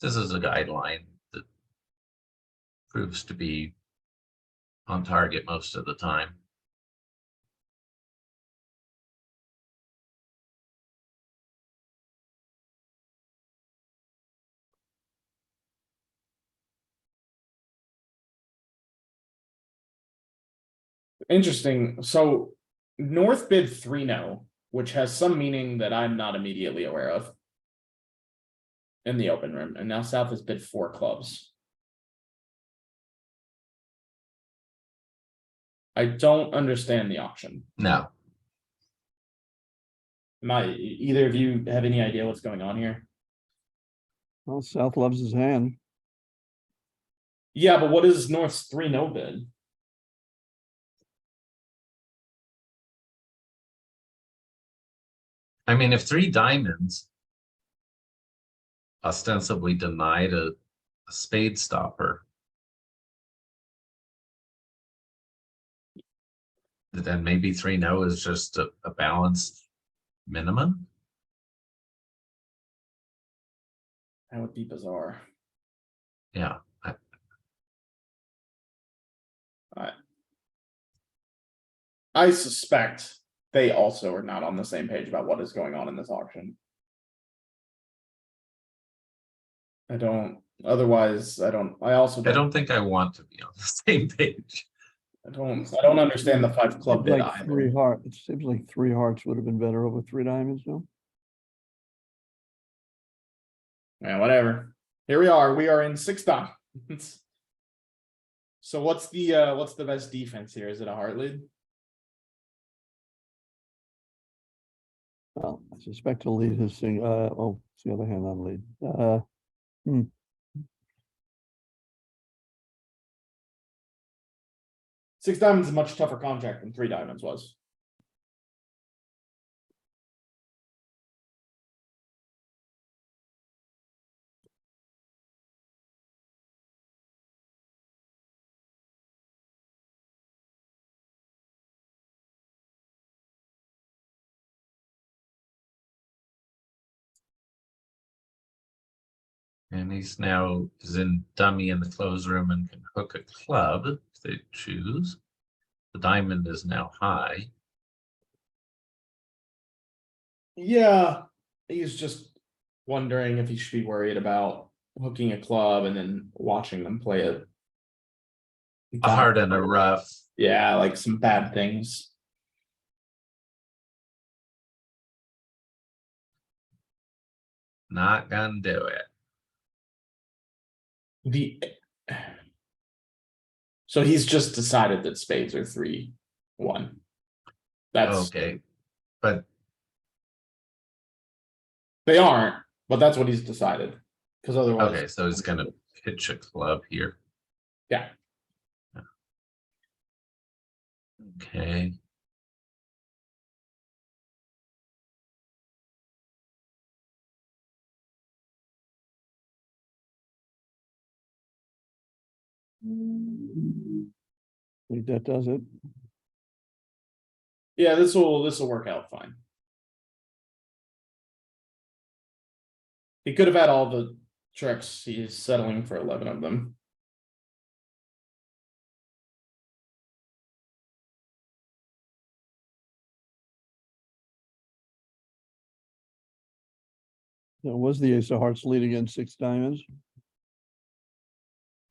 This is a guideline that proves to be on target most of the time. Interesting. So North bid 3-0, which has some meaning that I'm not immediately aware of. In the open room, and now South has bid 4 clubs. I don't understand the auction. No, Either of you have any idea what's going on here? Well, South loves his hand. Yeah, but what is North's 3-0 bid? I mean, if 3 diamonds ostensibly denied a spade stopper, then maybe 3-0 is just a balanced minimum. That would be bizarre. Yeah, I suspect they also are not on the same page about what is going on in this auction. Otherwise, I also I don't, don't think I want to be on the same page. I don't understand the 5 club Seems bid like three either. heart, it seems like 3 hearts would have been better over 3 diamonds, no? Yeah, whatever. Here we are in 6 diamonds. So what's the best defense here? Is it a heart lead? Well, I suspect he'll lead his thing, oh, it's the other hand on lead. Hmm. 6 diamonds is a much tougher contract than 3 diamonds was. And he's now is in dummy in the close room and can hook a club if they choose. The diamond is now high. Yeah, he's just wondering if he should be worried about hooking a club and then watching them play it. A heart and a rough. Yeah, like some bad things. Not gonna do it. So he's just decided that spades are 3-1. That's Okay. But they aren't, but that's what he's decided. Because otherwise, okay, so he's gonna pitch a club here. yeah. Okay. I think that does it. Yeah, this will work out fine. He could have had all the tricks. He's settling for 11 of them. So was the ace of hearts lead against 6 diamonds?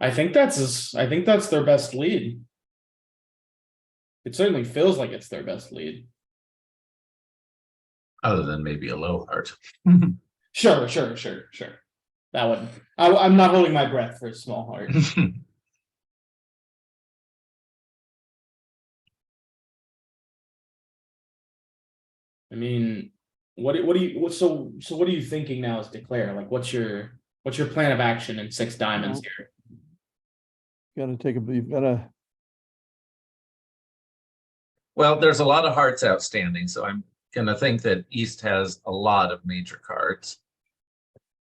I think that's their best lead. It certainly feels like it's their best lead. Other than maybe a low heart. Sure. That would. I'm not holding my breath for a small heart. I mean, what are you thinking now as declare? Like, what's your plan of action in 6 diamonds Well, here? You've gotta, Well, there's a lot of hearts outstanding, so I'm gonna think that East has a lot of major cards.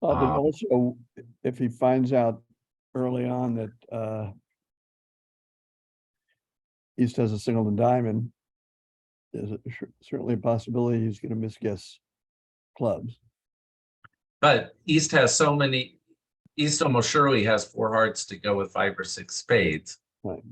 but also, if he finds out early on that, East has a singleton diamond, there's certainly a possibility he's gonna misguess clubs. But East has so many, East almost surely has 4 hearts to go with 5 or 6 spades. Right.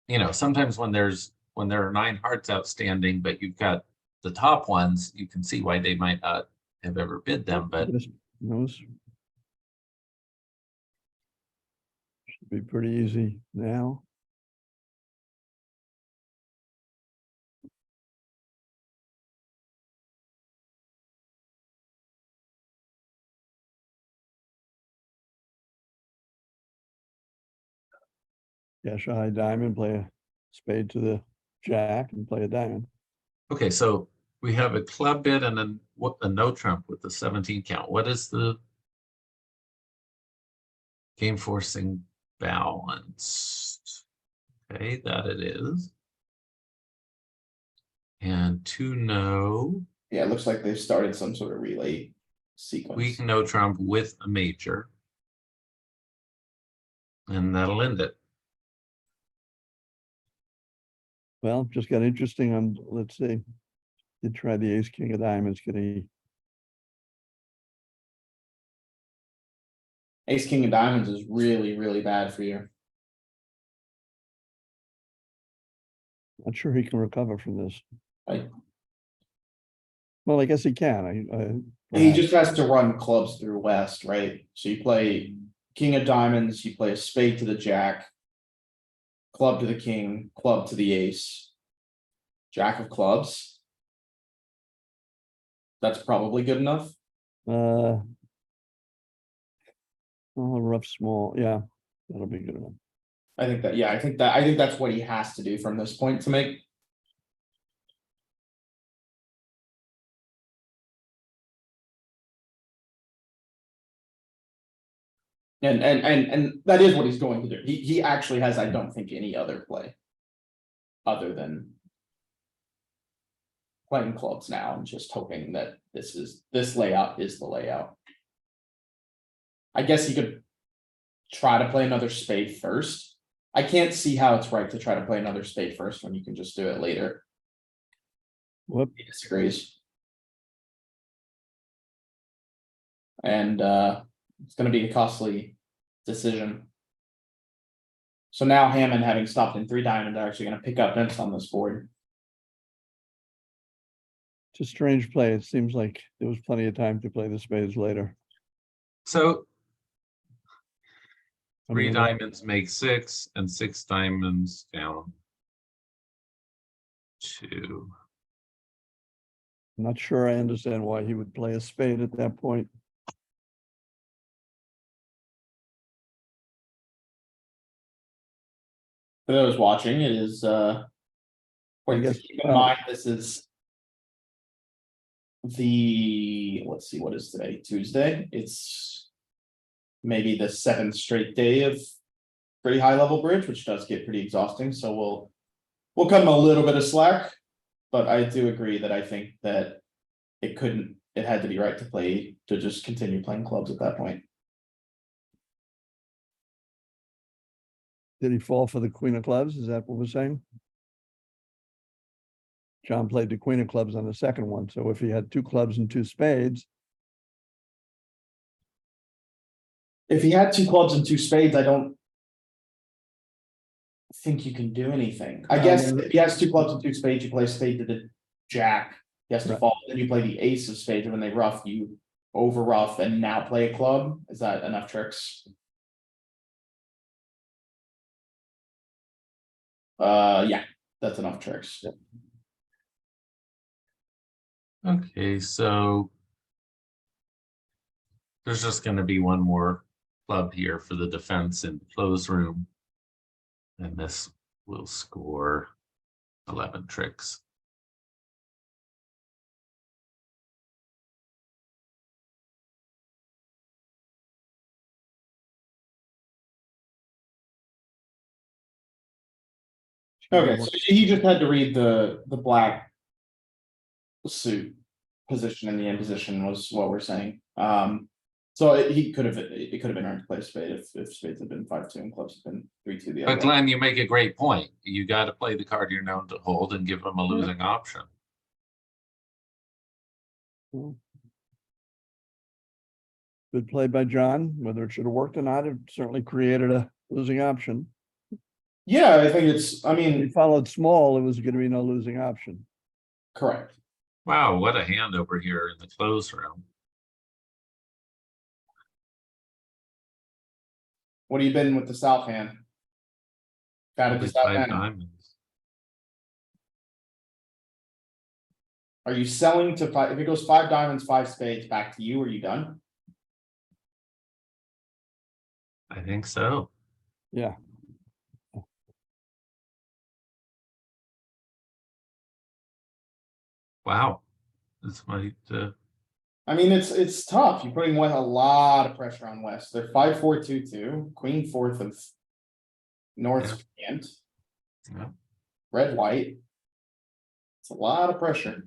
You know, sometimes when there are 9 hearts outstanding, but you've got the top ones, you can see why they might not have ever bid them, but Those should be pretty easy now. Cash a high diamond, play a spade to the jack and play a diamond. okay, so we have a club bid and then what a no trump with the 17 count. What is the game forcing balanced? Okay, that it is. And 2 no. Yeah, it looks like they've started some sort of relay sequence. Weak no trump with a major. And that'll end it. Well, just got interesting on, let's see. Did try the ace king of diamonds, can he Ace, king of diamonds is really, really bad for you. Not sure he can recover from this. Like, Well, I guess he can. he perhaps. just has to run clubs through West, right? So you play king of diamonds, you play a spade to the jack, club to the king, club to the ace, jack of clubs. That's probably good enough. Oh, rough small. Yeah, that'll be good enough. I think that, yeah, I think that's what he has to do from this point to make. And that is what he's going to do. He actually has, I don't think, any other play. Other than playing clubs now and just hoping that this layout is the layout. I guess he could try to play another spade first. I can't see how it's right to try to play another spade first when you can just do it later. Whoop. He disagrees. And it's gonna be a costly decision. So now Hammond, having stopped in 3 diamond, are actually gonna pick up nets on this board. It's a strange play. It seems like there was plenty of time to play the spades later. So I 3 mean, diamonds make 6 and 6 diamonds down 2. I'm not sure I understand why he would play a spade at that point. For those watching, it is point to guess- keep in mind, this is the, let's see, what is today? Tuesday. It's maybe the 7th straight day of pretty high level bridge, which does get pretty exhausting. So we'll cut him a little bit of slack, but I do agree that I think that it had to be right to just continue playing clubs at that point. Did he fall for the queen of clubs? Is that what we're saying? John played the queen of clubs on the second one. So if he had 2 clubs and 2 spades, If he had 2 clubs and 2 spades, I don't think you can do anything. I guess if he has 2 clubs and 2 spades, you play a spade to the jack. He has to Right. fall, then you play the ace of spades, and when they rough, you over rough and now play a club. Is that enough tricks? Yeah, that's enough tricks. Okay, so there's just going to be one more club here for the defense in the close room. And this will score 11 tricks. Okay, so he just had to read the black suit position in the end position was what we're saying. So it could have been earned to play a spade if spades had been 5-2 and clubs had been 3-2 the other But way. Glenn, you make a great point. You got to play the card you're known to hold and give them a losing option. good play by John, whether it should have worked or not, it certainly created a losing option. Yeah, I think it's, I If he mean, followed small, it was going to be no losing option. correct. Wow, what a hand over here in the close room. What have you been with the south hand? Got it, the Only south 5 hand. diamonds. Are you selling to 5? If it goes 5 diamonds, 5 spades back to you, are you done? I think so. Yeah. Wow. This might I mean, it's tough. You're putting a lot of pressure on West. They're 5-4-2-2, queen 4th of North's hand, yeah. red white. It's a lot of pressure.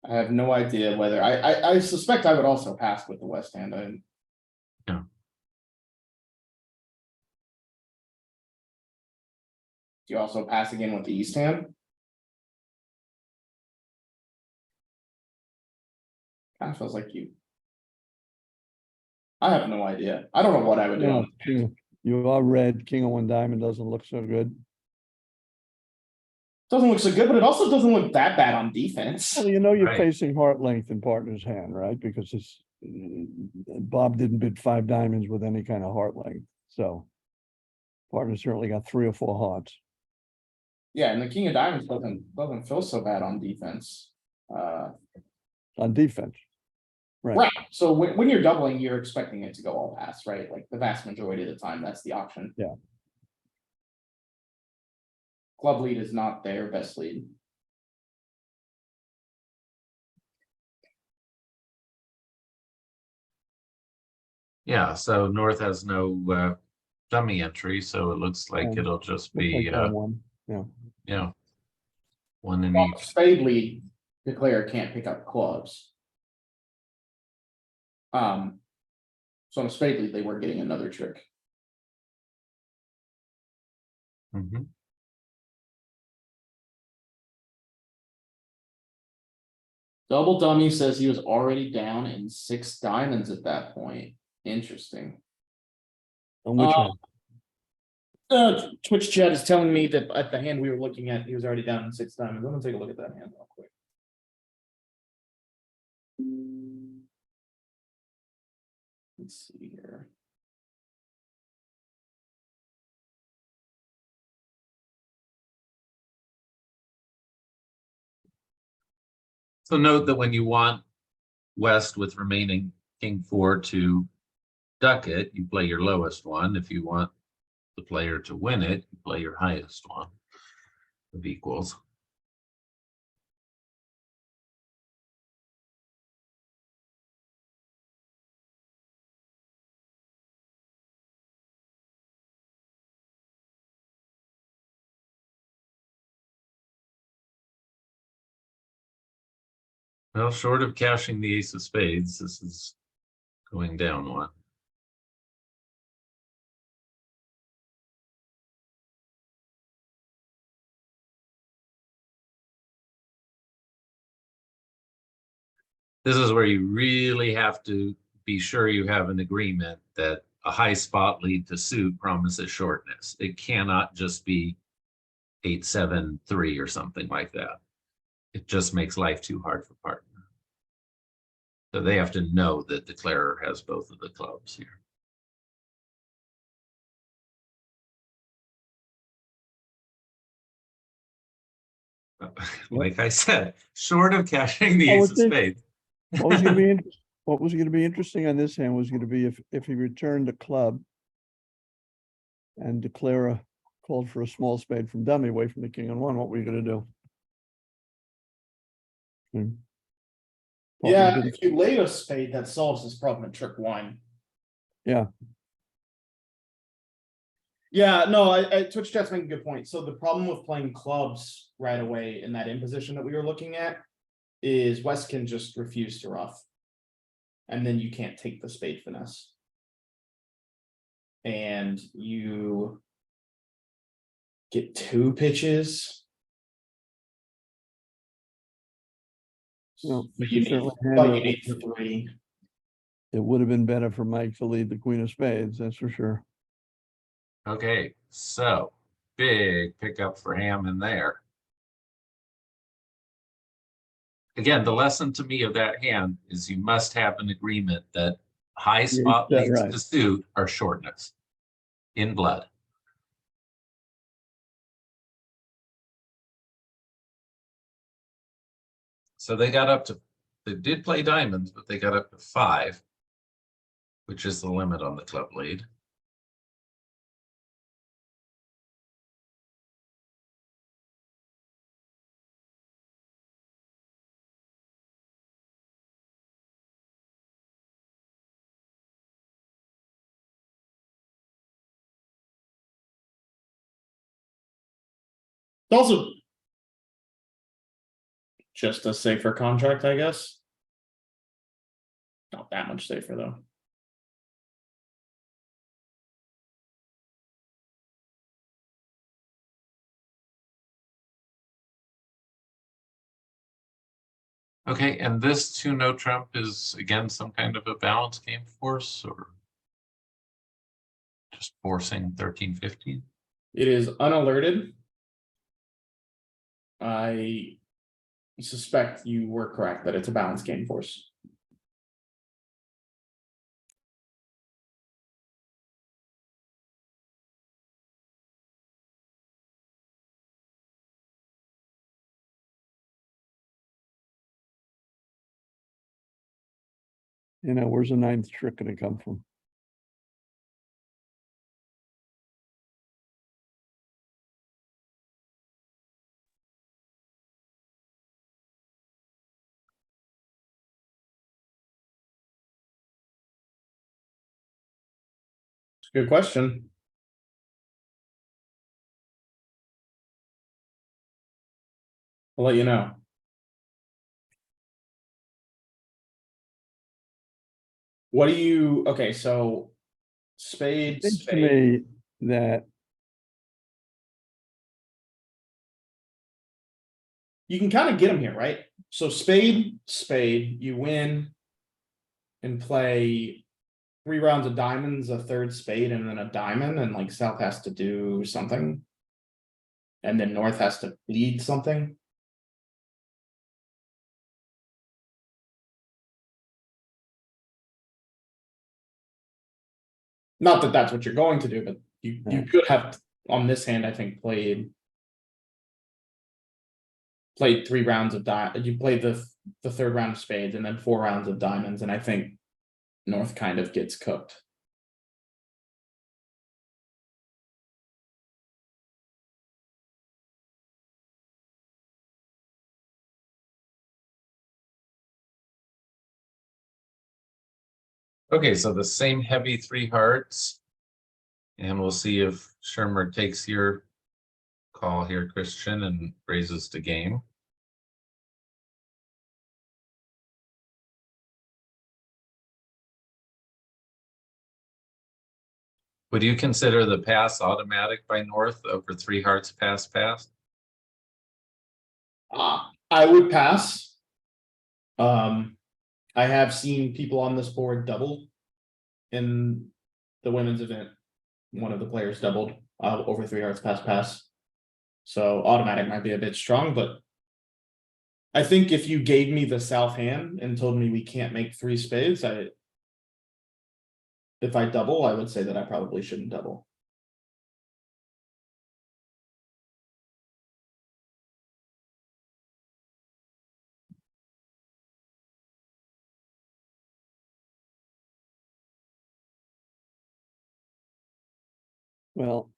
I have no idea whether I suspect I would also pass with the West hand. Yeah. Do you also pass again with the East hand? Kind of feels like you I have no idea. I don't know what I would do. No, on the hand. you are red, king of one diamond doesn't look so good. Doesn't look so good, but it also doesn't look that bad on defense. Well, you know, you're Right. facing heart length in partner's hand, right? Because it's, Bob didn't bid 5 diamonds with any kind of heart length, so. Partner certainly got 3 or 4 hearts. Yeah, and the king of diamonds doesn't feel so bad on defense. On defense. Right. So when you're doubling, you're expecting it to go all pass, right? Like the vast majority of the time, that's the option. Yeah. Club lead is not their best lead. Yeah, so North has no dummy entry, so it looks like Yeah. it'll just Looks like be that one, yeah. yeah. One in Well, each. spade lead, declare can't pick up clubs. So on a spade lead, they were getting another trick. Mhm. Double dummy says he was already down in 6 diamonds at that point. Interesting. On which hand? Twitch chat is telling me that at the hand we were looking at, he was already down in 6 diamonds. I'm gonna take a look at that hand real quick. Let's see here. So note that when you want West with remaining king 4 to duck it, you play your lowest one. If you want the player to win it, you play your highest one of equals. Well, short of cashing the ace of spades, this is going down one. This is where you really have to be sure you have an agreement that a high spot lead to suit promises shortness. It cannot just be 8-7-3 or something like that. It just makes life too hard for partner. So they have to know that declarer has both of the clubs here. Like I said, short of cashing the Oh, ace of it's in- spades. What was gonna be, what was gonna be interesting on this hand was gonna be if he returned a club. And declare called for a small spade from dummy away from the king and 1, what were you gonna do? Hmm. Yeah, Partner if you laid a spade, that solves this problem in trick 1. Yeah. Yeah, no, I Twitch chat's making a good point. So the problem with playing clubs right away in that in position that we were looking at is West can just refuse to rough. And then you can't take the spade finesse. And you get 2 pitches. No, But you you can need, certainly but handle you need it. 3. It would have been better for Mike to lead the queen of spades, that's for sure. Okay, so big pickup for Ham in there. Again, the lesson to me of that hand is you must have an agreement that high spot Yeah, leads right. to suit are shortness in blood. So they got up to, they did play diamonds, but they got up to 5, which is the limit on the club lead. It's also just a safer contract, I guess. Not that much safer though. Okay, and this 2 no trump is again some kind of a balance game force or just forcing 13-15? It is unalerted. I suspect you were correct that it's a balance game force. You know, where's the ninth trick gonna come from? It's a good question. I'll let you know. What do you, okay, so spade, Seems to spade. me that You can kind of get them here, right? So spade, spade, you win and play 3 rounds of diamonds, a third spade, and then a diamond, and like South has to do something. And then North has to lead something. Not that that's what you're going to do, but you Yeah. could have on this hand, I think, played 3 rounds of you played the third round of spades and then 4 rounds of diamonds, and I think North kind of gets cooked. Okay, so the same heavy 3 hearts. And we'll see if Shermer takes your call here, Christian, and raises the game. Would you consider the pass automatic by North over 3 hearts pass? I would pass. I have seen people on this board double in the women's event. One of the players doubled over 3 hearts pass. So automatic might be a bit strong, but I think if you gave me the south hand and told me we can't make 3 spades, if I double, I would say that I probably shouldn't double. Well,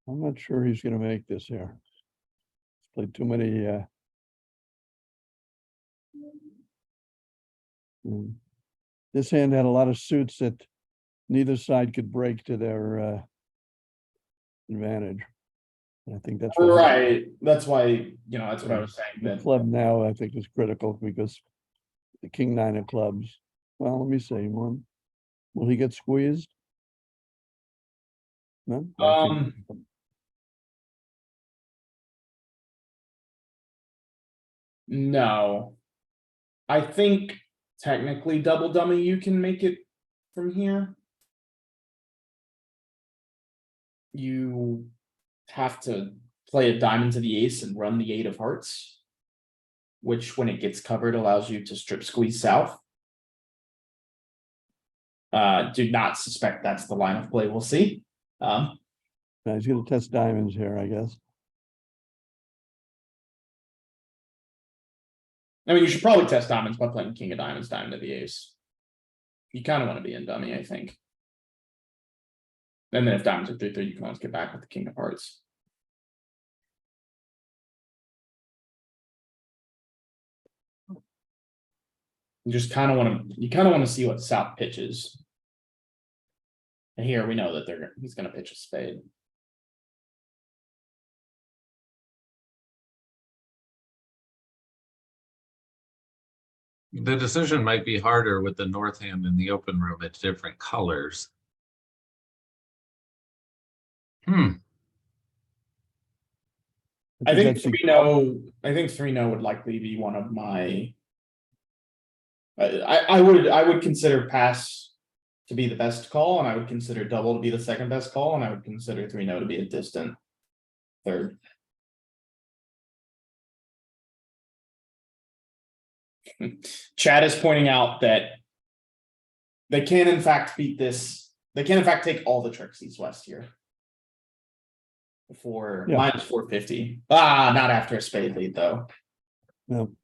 I'm not sure he's gonna make this here. He's played too many, This hand had a lot of suits that neither side could break to their advantage. And I think that's what Right, that's why, that's what I was saying, the that club now, I think, is critical because the king 9 of clubs. Well, let me see, one. Will he get squeezed? No? Okay. no. I think technically double dummy, you can make it from here. You have to play a diamond to the ace and run the 8 of hearts, which when it gets covered allows you to strip squeeze south. Do not suspect that's the line of play. We'll see. Now he's gonna test diamonds here, I guess. I mean, you should probably test diamonds by playing king of diamonds, diamond to the ace. You kind of want to be in dummy, I think. And then if diamonds are 3-3, you can always get back with the king of hearts. You just kind of want to see what South pitches. And here we know that he's going to pitch a spade. The decision might be harder with the North hand in the open room at different colors. I think that's 3-0 would likely be one of my I would consider pass to be the best call, and I would consider double to be the second best call, and I would consider 3-0 to be a distant third. Chad is pointing out that they can in fact beat this. They can in fact take all the tricks east west here. For Yeah. minus 450. Not after a spade lead though. No,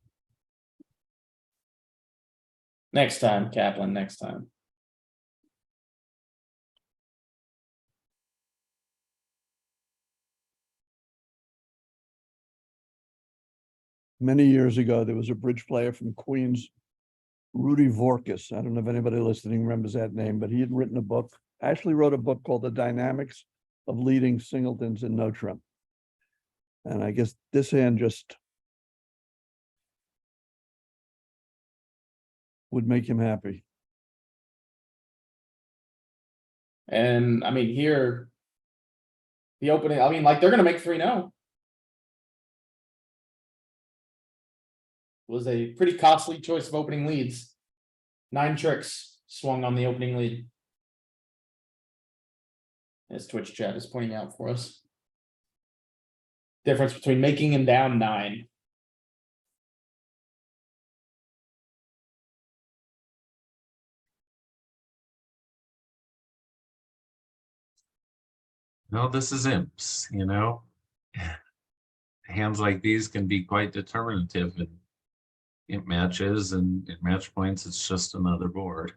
Next time, Kaplan, next time. many years ago, there was a bridge player from Queens, Rudy Vorkis. I don't know if anybody listening remembers that name, but he had written a book, actually wrote a book called The Dynamics of Leading Singletons in No Trump. And I guess this hand just would make him happy. And I mean, here, the opening, I mean, like they're gonna make 3-0. Was a pretty costly choice of opening leads. 9 tricks swung on the opening lead. As Twitch chat is pointing out for us. Difference between making him down 9. No, this is imps, you know. Hands like these can be quite determinative in imp matches, and in match points, it's just another board.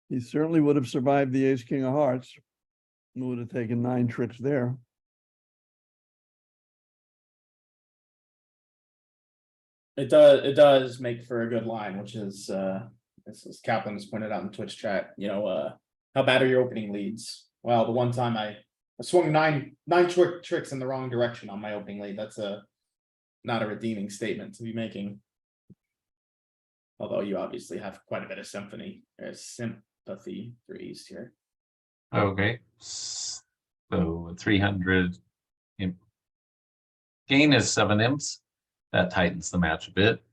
He certainly would have survived the ace, king of hearts. He would have taken 9 tricks there. It does make for a good line, which is this is Kaplan has pointed out in Twitch chat, you know, how bad are your opening leads? Well, the one time I swung nine tricks in the wrong direction on my opening lead. That's not a redeeming statement to be making. Although you obviously have quite a bit of sympathy for East here. Okay, so 300 imp. Gain is 7 imps. That tightens the match a bit.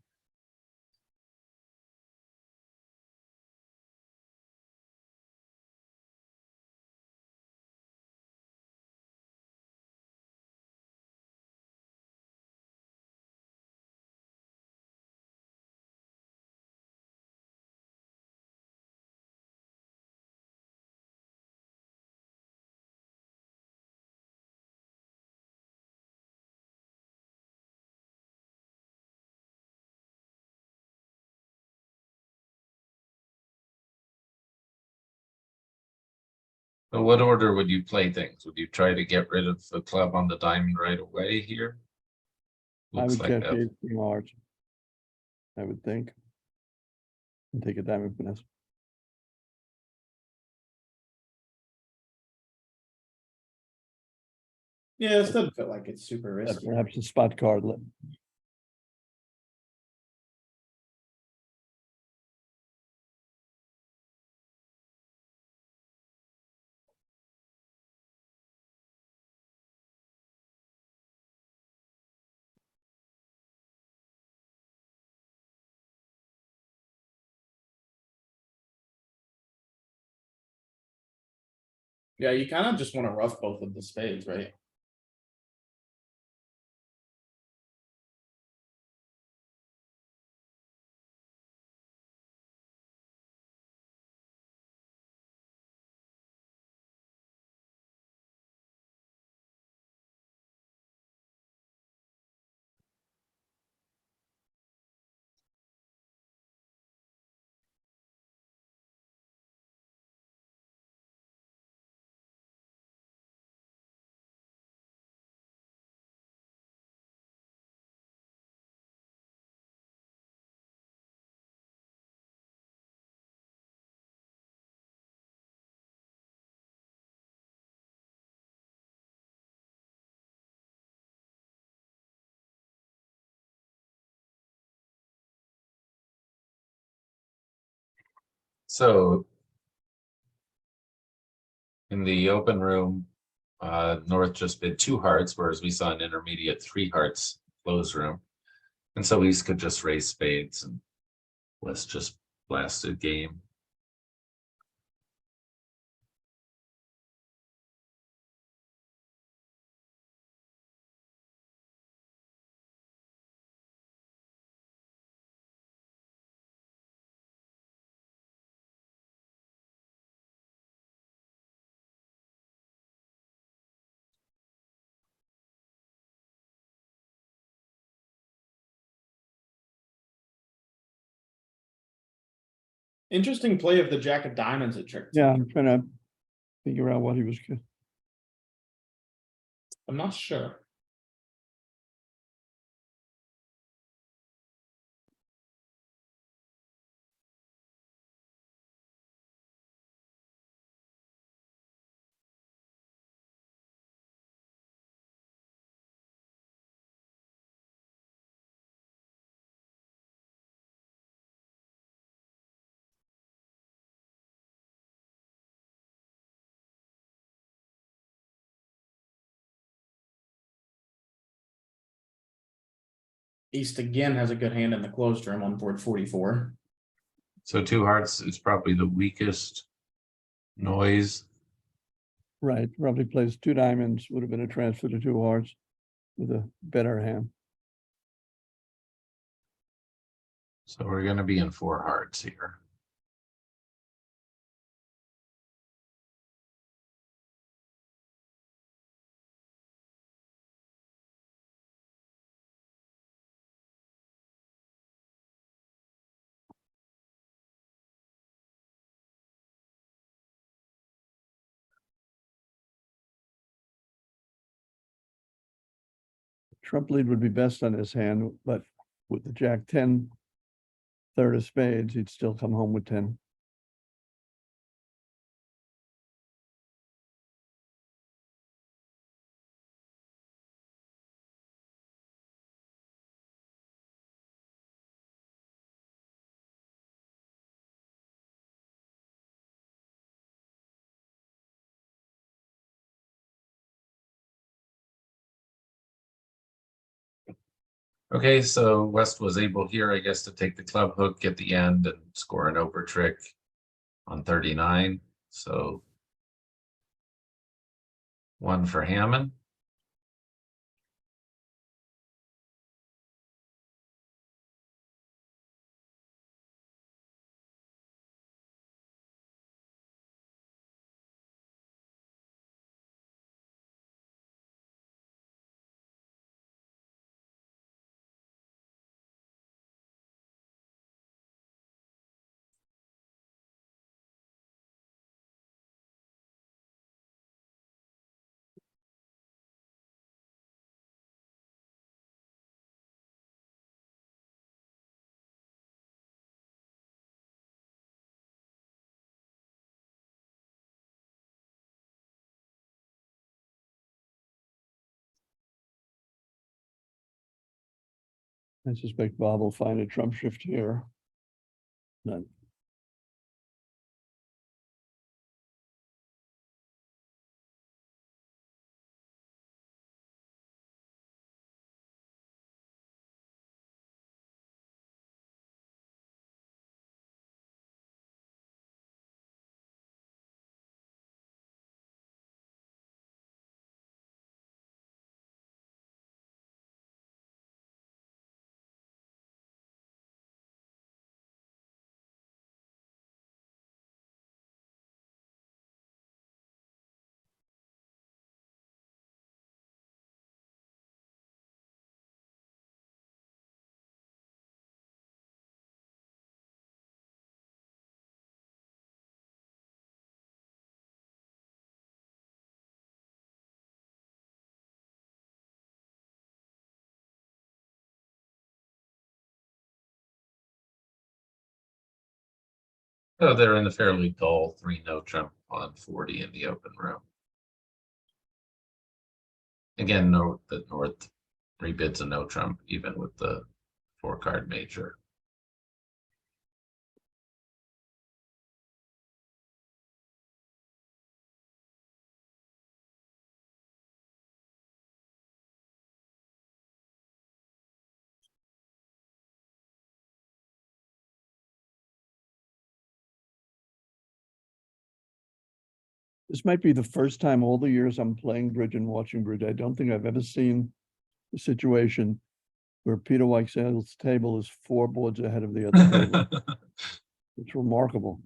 So what order would you play things? Would you try to get rid of the club on the diamond right away here? I Looks would like check that. ace, king of hearts. I would think. And take a diamond finesse. Yeah, this doesn't feel like it's super risky. Perhaps a spot card. Yeah, you kind of just want to rough both of the spades, right? So in the open room, North just bid 2 hearts, whereas we saw an intermediate 3 hearts close room. And so East could just raise spades and West just blasted game. Interesting play of the jack of diamonds at trick. Yeah, I'm trying to figure out what he was. I'm not sure. East again has a good hand in the closed room on board 44. So 2 hearts is probably the weakest noise. Right, probably plays 2 diamonds, would have been a transfer to 2 hearts with a better hand. So we're going to be in 4 hearts here. Trump lead would be best on his hand, but with the jack 10, third of spades, he'd still come home with 10. Okay, so West was able here, I guess, to take the club hook at the end and score an over trick on 39. So 1 for Hammond. I suspect Bob will find a trump shift here. None. So they're in the fairly dull 3-no trump on 40 in the open room. Again, note that North rebids a no trump even with the 4-card major. This might be the first time all the years I'm playing bridge and watching bridge. I don't think I've ever seen a situation where Peter Weichsel's table is 4 boards ahead of the other table. It's remarkable.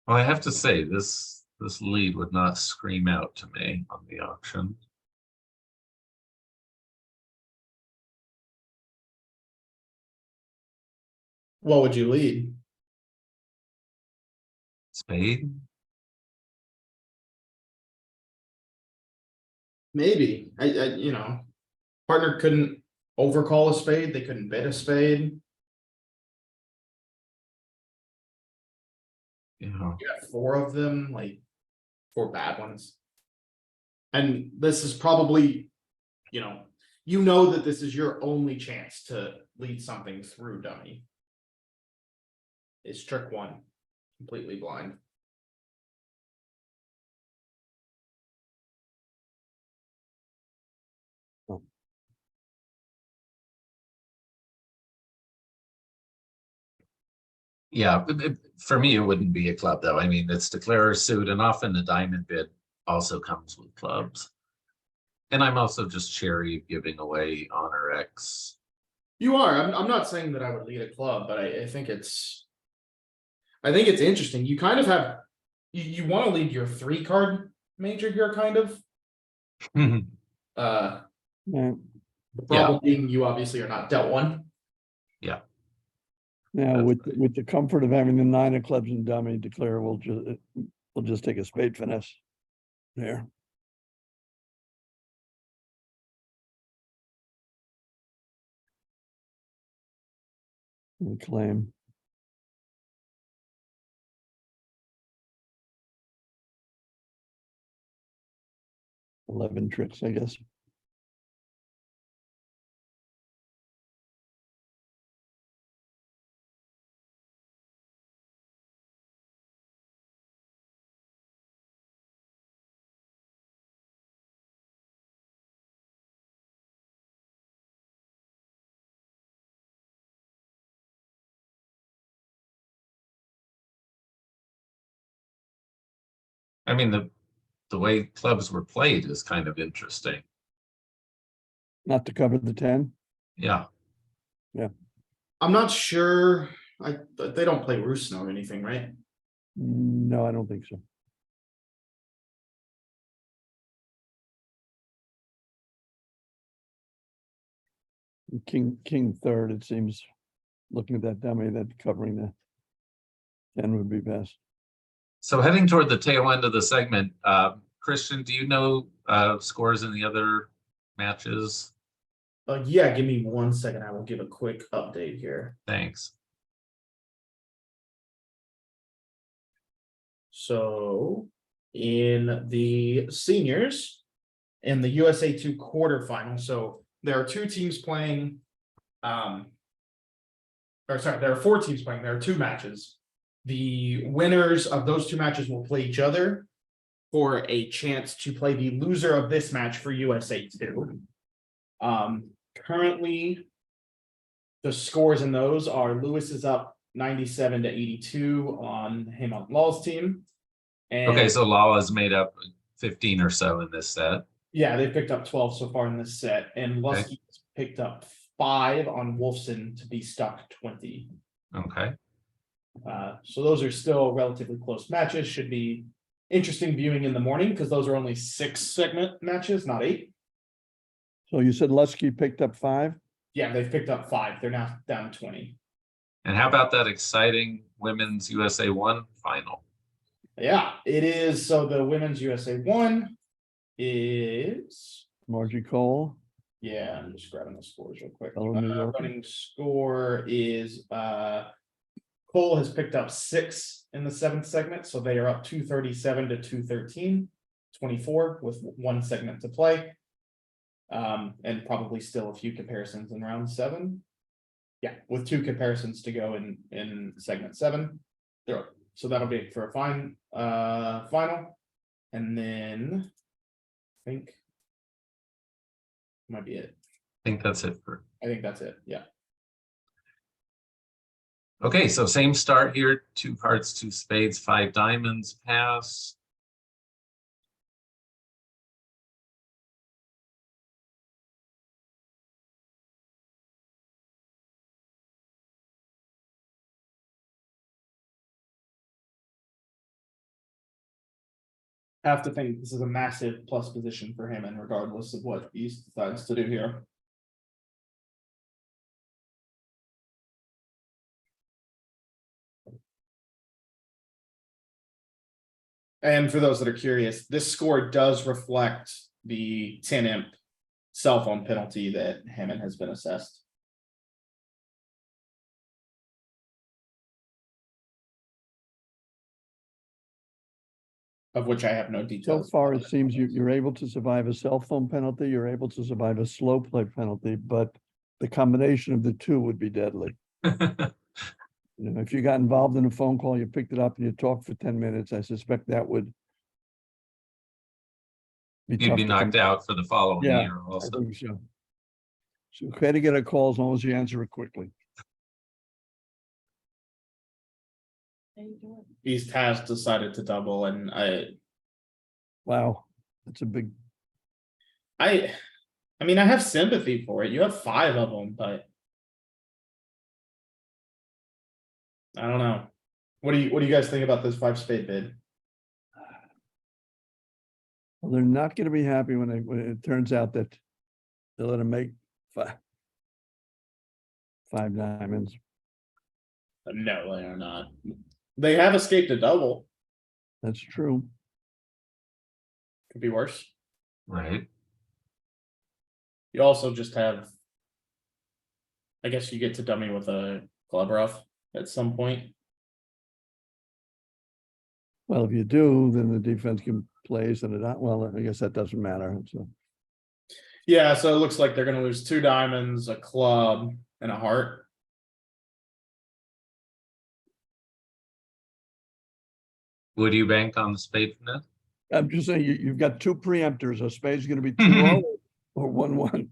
Well, I have to say, this lead would not scream out to me on the auction. What would you lead? Spade? Maybe. You know, partner couldn't overcall a spade. They couldn't bet a spade. You know, You got 4 of them, like 4 bad ones. And this is probably, you know that this is your only chance to lead something through dummy. It's trick 1, completely blind. yeah, for me, it wouldn't be a club though. I mean, it's declarer suit, and often the diamond bid also comes with clubs. And I'm also just cherry giving away honor X. You are. I'm not saying that I would lead a club, but I think it's interesting. You kind of have you want to lead your 3 card major here, kind of. Yeah. The problem being you obviously are not dealt one. Yeah. Now, That's with the comfort of having the 9 of clubs and dummy, declare we'll just take a spade finesse there. And claim. 11 tricks, I guess. I mean, the way clubs were played is kind of interesting. Not to cover the 10. Yeah. I'm not sure. They don't play Rusno or anything, right? No, I don't think so. King third, it seems, looking at that dummy, that covering the 10 would be best. So heading toward the tail end of the segment, Christian, do you know scores in the other matches? Yeah, give me 1 second. I will give a quick update here. Thanks. So in the seniors, in the USA2 quarterfinal, so there are 2 teams playing. There are 4 teams playing. There are 2 matches. The winners of those 2 matches will play each other for a chance to play the loser of this match for USA2. Currently, the scores in those are Lewis is up 97-82 on Hemant Lal's team. And Okay, so Lala's made up 15 or so in this set. yeah, they picked up 12 so far in this set, and Lusky picked up 5 on Wolfson to be stuck 20. Okay. So those are still relatively close matches. Should be interesting viewing in the morning because those are only 6 segment matches, not 8. So you said Lusky picked up 5? Yeah, they've picked up 5. They're now down 20. And how about that exciting women's USA1 final? Yeah, it is. So the women's USA1 is, Margie Cole. yeah, I'm just grabbing the scores real quick. Hello, New York. Running score is Cole has picked up 6 in the 7th segment, so they are up 237-213, 24 with 1 segment to play. And probably still a few comparisons in round 7. Yeah, with 2 comparisons to go in segment 7. They're up. So that'll be for a final. And then I think might be it. think that's it for. I think that's it. Yeah. Okay, so same start here, 2 hearts, 2 spades, 5 diamonds, pass. Have to think this is a massive plus position for him, and regardless of what East decides to do here. And for those that are curious, this score does reflect the 10 imp cell phone penalty that Hammond has been assessed. Of which I have no So details. far, it seems you're able to survive a cell phone penalty, you're able to survive a slow play penalty, but the combination of the two would be deadly. You know, if you got involved in a phone call, you picked it up and you talked for 10 minutes, I suspect that would be You'd tough be to come. knocked out for the following Yeah, year I also. think so. So okay to get a call as long as you answer it quickly. East has decided to double, and Wow, that's a big, I mean, I have sympathy for it. You have 5 of them, but I don't know. What do you guys think about this 5 spade bid? well, they're not gonna be happy when it turns out that they let them make 5 diamonds. No, they are not. They have escaped a double. That's true. Could be worse. Right. You also just have, I guess you get to dummy with a club rough at some point. Well, if you do, then the defense can place and it, well, I guess that doesn't matter, so. Yeah, so it looks like they're gonna lose 2 diamonds, a club, and a heart. Would you bank on the spade from this? I'm just saying, you've got 2 preemptors, a spade's gonna be 2-0 or 1-1.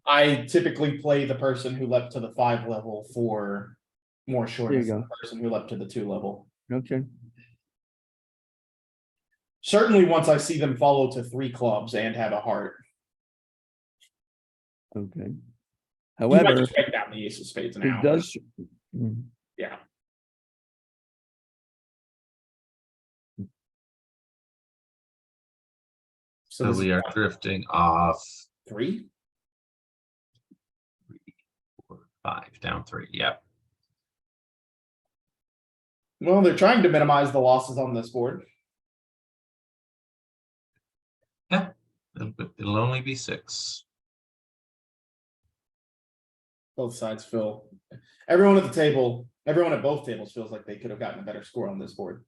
I typically play the person who leapt to the 5 level for more shortness than go. the person who leapt to the 2 level. Okay, Certainly, once I see them follow to 3 clubs and have a heart. okay. You might However, just break down the ace of spades it now. does. Yeah. So So this we is are drifting off 3. 4, 5, down 3. Yep. Well, they're trying to minimize the losses on this board. Yeah. It'll only be 6. Both sides feel, everyone at the table, everyone at both tables feels like they could have gotten a better score on this board.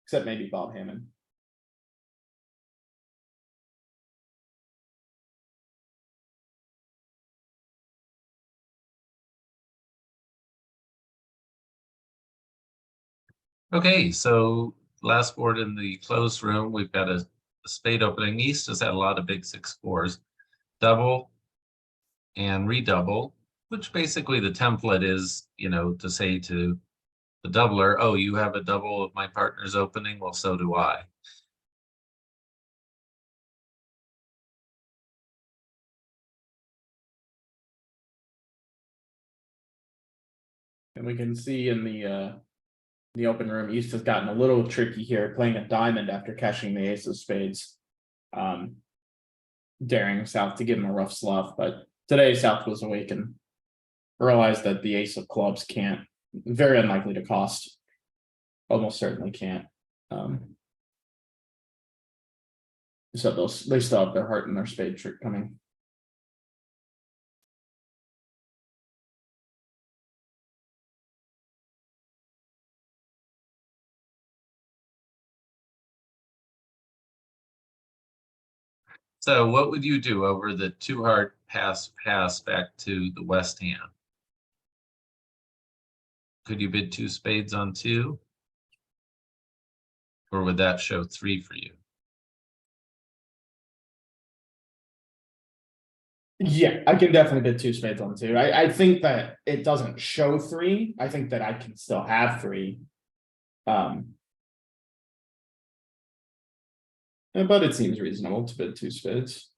Except maybe Bob Hammond. Okay, so last board in the closed room, we've got a spade opening. East has had a lot of big 6-4s, double and redouble, which basically the template is, you know, to say to the doubler, oh, you have a double of my partner's opening, well, so do I. And we can see in the open room, East has gotten a little tricky here, playing a diamond after cashing the ace of spades. Daring South to give him a rough slough, but today South was awake and realized that the ace of clubs can't, very unlikely to cost. Almost certainly can't. So they still have their heart and their spade trick coming. So what would you do over the 2-heart pass back to the west hand? Could you bid 2 spades on 2? Or would that show 3 for you? Yeah, I can definitely bid two spades on two. I think that it doesn't show three. I think that I can still have three. But it seems reasonable to bid two spades.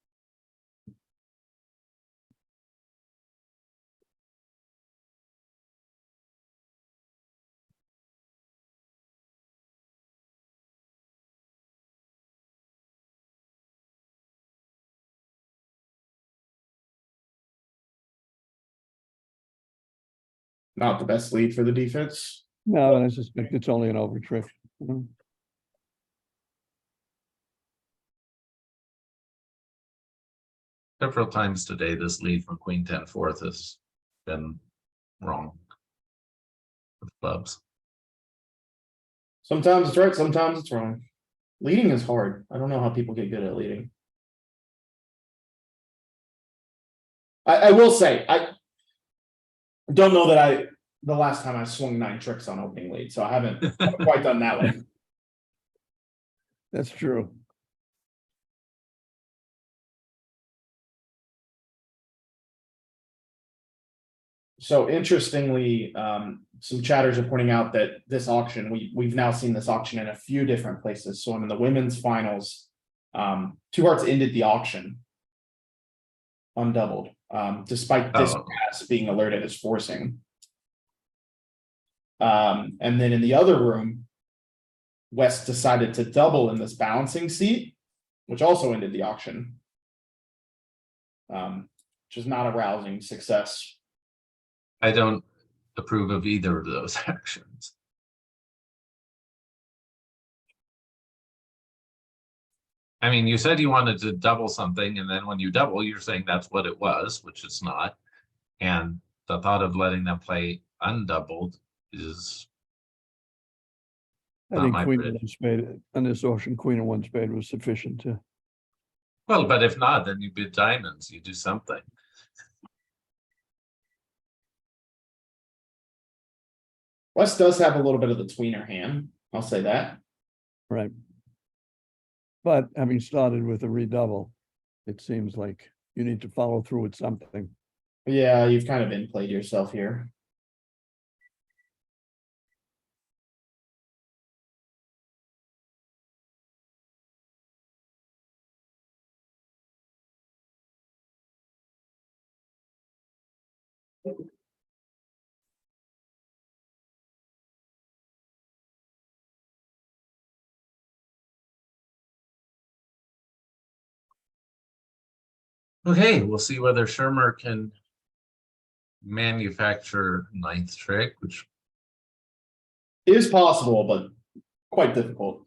Not the best lead for the defense. No, and I suspect it's only an over trick. Several times today, this lead from Queen 10-4 has been wrong with clubs. Sometimes it's right, sometimes it's wrong. Leading is hard. I don't know how people get good at leading. I will say, I don't know that the last time I swung 9 tricks on opening lead, so I haven't quite done that one. That's true. So interestingly, some chatters are pointing out that this auction, we've now seen this auction in a few different places. So in the women's finals, Two Hearts ended the auction undoubled, despite this pass being alerted as forcing. And then in the other room, West decided to double in this balancing seat, which also ended the auction. Which is not a rousing success. I don't approve of either of those actions. I mean, you said you wanted to double something, and then when you double, you're saying that's what it was, which it's not. And the thought of letting them play undoubled is I not think my queen bridge. and one spade on this auction, queen and one spade was sufficient to. Well, but if not, then you bid diamonds, you do something. West does have a little bit of the tweener hand. I'll say that. Right. But having started with a redouble, it seems like you need to follow through with something. Yeah, you've kind of in-played yourself here. Okay, we'll see whether Shermer can manufacture ninth trick, which It is possible, but quite difficult.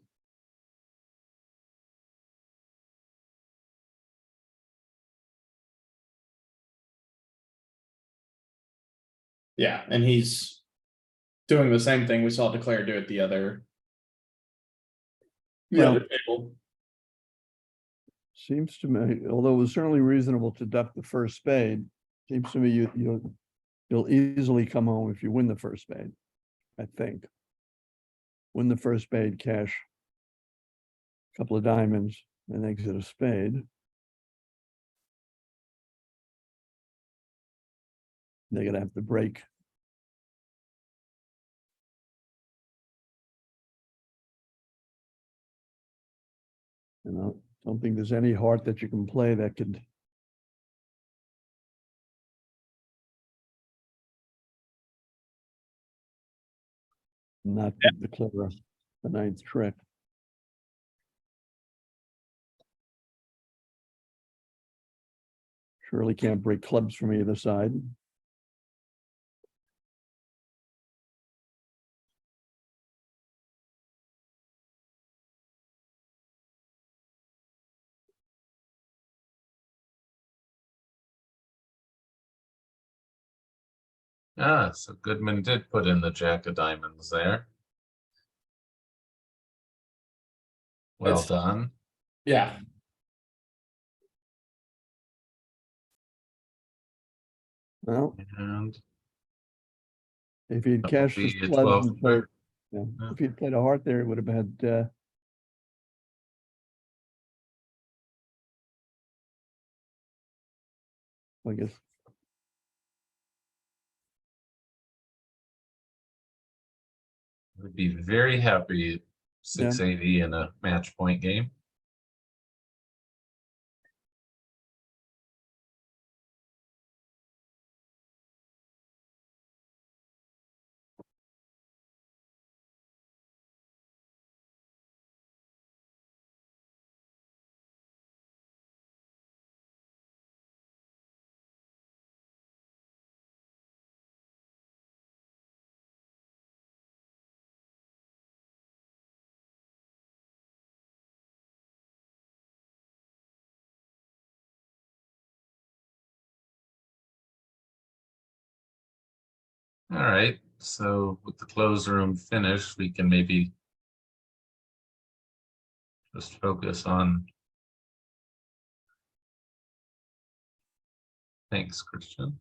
Yeah, and he's doing the same thing we saw Declare do at the other table. Seems to me, although it was certainly reasonable to duck the first spade, seems to me you'll easily come home if you win the first spade. I think. Win the first spade, cash a couple of diamonds, and exit a spade. They're gonna have to break. You know, don't think there's any heart that you can play that could. Not declare the ninth trick. Surely can't break clubs from either side. so Goodman did put in the jack of diamonds there. Well done. Yeah. Well, And if he'd that would cashed his be a clubs 12 and played, pair. Yeah. if he'd played a heart there, it would have had I guess. Would be very happy 680 in a match point game. All right, so with the closed room finished, we can maybe just focus on. Thanks, Christian.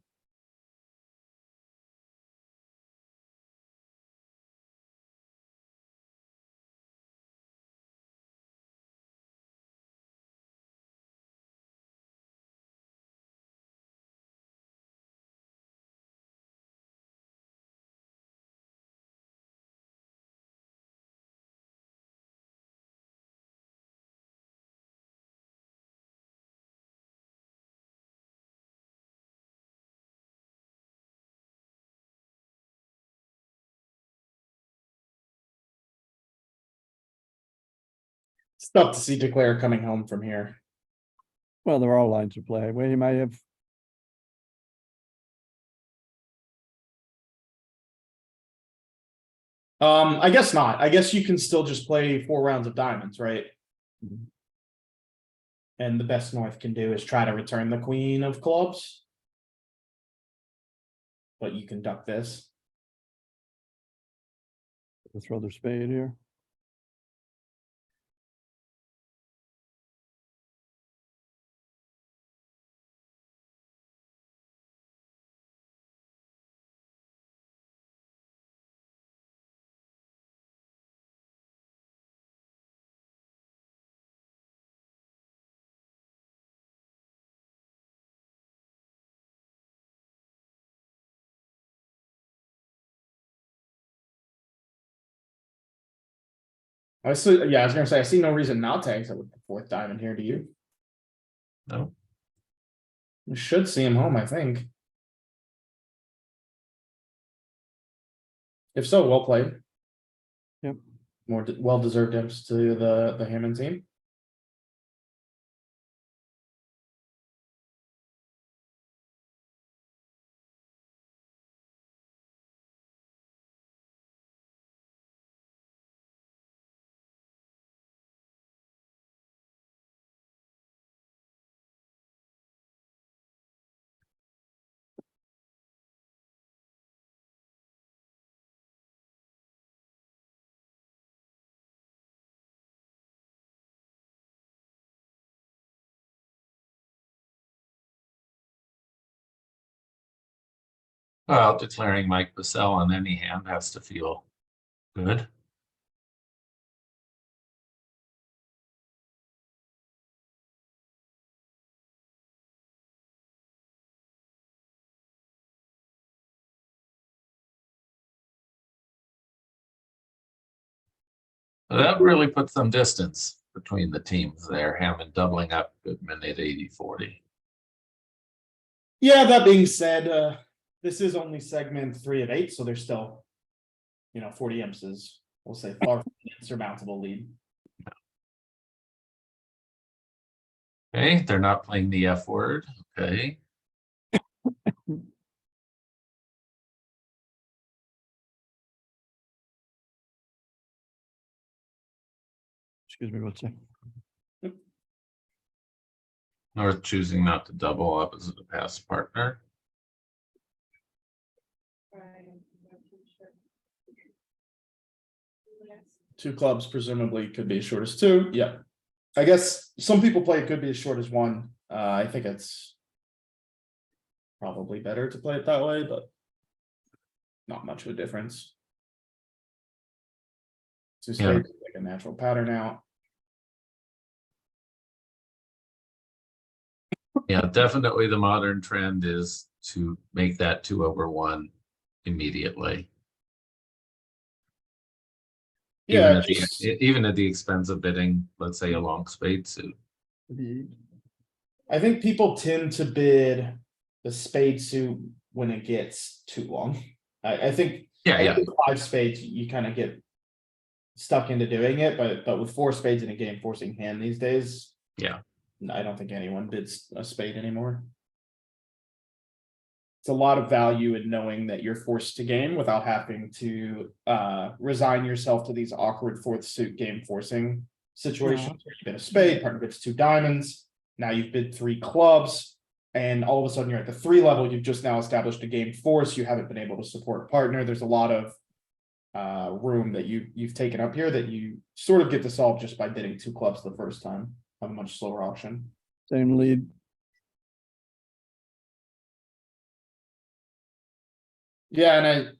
It's tough to see Declare coming home from here. Well, there are lines of play where you might have. I guess not. I guess you can still just play 4 rounds of diamonds, right? Mhm. And the best North can do is try to return the queen of clubs. But you can duck this. Throw the spade here. I see, yeah, I was gonna say I see no reason not to exit with the 4th diamond here. Do you? No, You should see him home, I think. If so, well played. Yep. More well deserved imps to the Hammond team. well, declaring Mike Purcell on any hand has to feel good. That really puts some distance between the teams there. Hammond doubling up Goodman at 80-40. Yeah, that being said, this is only segment 3 of 8, so there's still, 40 imps is, we'll say, far from an insurmountable lead. Okay, they're not playing the F word. Okay. Excuse me, what's that? North choosing not to double opposite a pass partner. Two clubs presumably could be as short as 2. Yeah. I guess some people play it could be as short as 1. I think it's probably better to play it that way, but not much of a difference. 2 spades like a natural pattern out. Yeah, definitely the modern trend is to make that 2/1 immediately, even Yeah, at the even at the expense of bidding, let's say, a long spade suit. I think people tend to bid the spade suit when it gets too long. I think Yeah, yeah. with 5 spades, you kind of get stuck into doing it, but with 4 spades in a game forcing hand these days. Yeah. I don't think anyone bids a spade anymore. It's a lot of value in knowing that you're forced to game without having to resign yourself to these awkward 4th suit game forcing situations where you bid a spade, partner bids 2 diamonds. Now you've bid 3 clubs, and all of a sudden you're at the 3 level. You've just now established a game force. You haven't been able to support a partner. There's a lot of room that you've taken up here that you sort of get to solve just by bidding 2 clubs the first time on a much slower auction. Same lead. Yeah, and I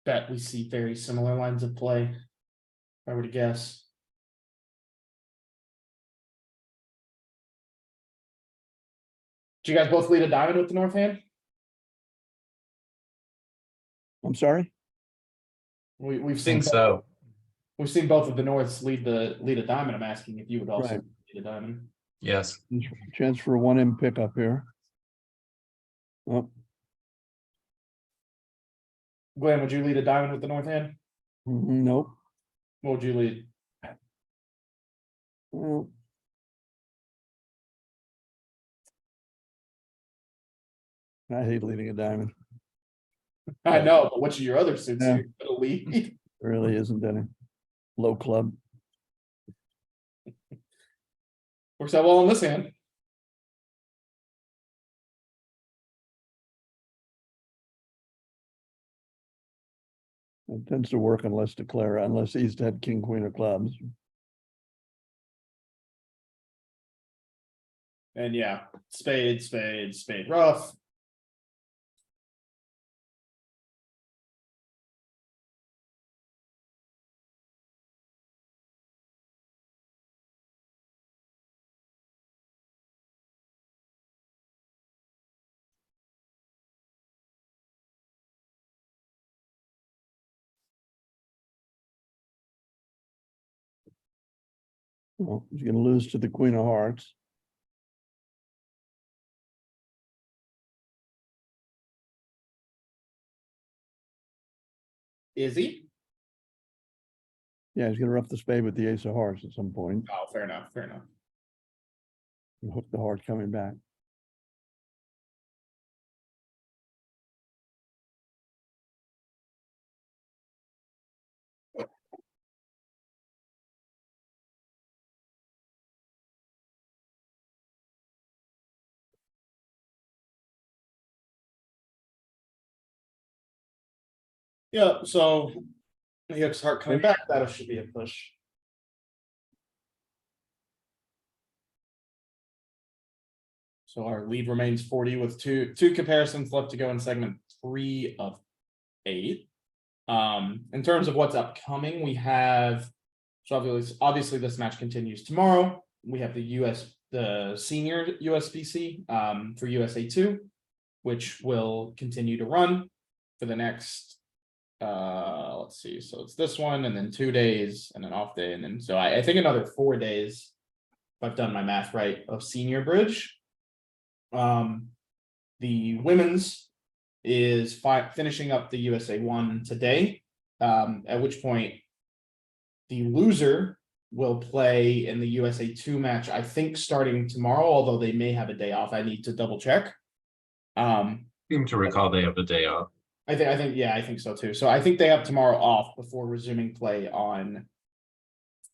bet we see very similar lines of play, if I were to guess. Do you guys both lead a diamond with the north hand? I'm sorry? We've I seen think so. we've seen both of the Norths lead a diamond. I'm asking if you would also Right. lead a diamond. Yes. Chance for a 1M pickup here. Oh, Glenn, would you lead a diamond with the north hand? nope. What would you lead? Well, I hate leading a diamond. I know, but which of your other suits Yeah. are you gonna lead? There really isn't any. Low club. Works out well on this hand. It tends to work unless he's had king, queen of clubs. And yeah, spade, spade, spade rough. Well, he's gonna lose to the queen of hearts. Is he? Yeah, he's gonna rough the spade with the ace of hearts at some point Oh, fair enough, fair enough. and hook the heart coming back. Yeah, so he hooks heart coming back. That should be a push. So our lead remains 40 with two comparisons left to go in segment 3 of 8. In terms of what's upcoming, we have so obviously this match continues tomorrow. We have the senior USBC for USA2, which will continue to run for the next let's see, so it's this one and then 2 days and an off day, and then so I think another 4 days, if I've done my math right, of senior bridge. The women's is finishing up the USA1 today, at which point the loser will play in the USA2 match, I think starting tomorrow, although they may have a day off. I need to double check. Seem to recall they have a day off. I think so too. So I think they have tomorrow off before resuming play on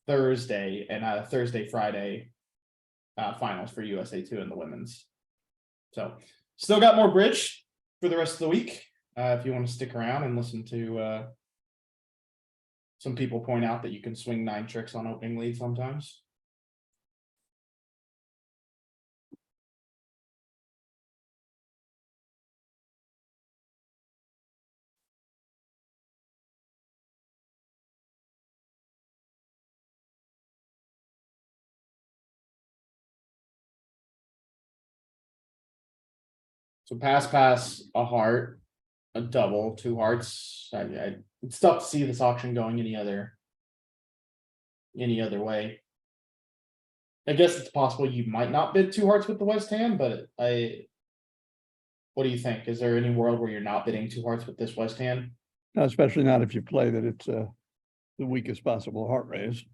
Thursday and Thursday, Friday finals for USA2 and the women's. So still got more bridge for the rest of the week. If you want to stick around and listen to some people point out that you can swing 9 tricks on opening lead sometimes. So pass, a heart, a double, two hearts. It's tough to see this auction going any other way. I guess it's possible you might not bid two hearts with the West hand, but what do you think? Is there any world where you're not bidding two hearts with this West hand? No, especially not if you play that it's the weakest possible heart raise.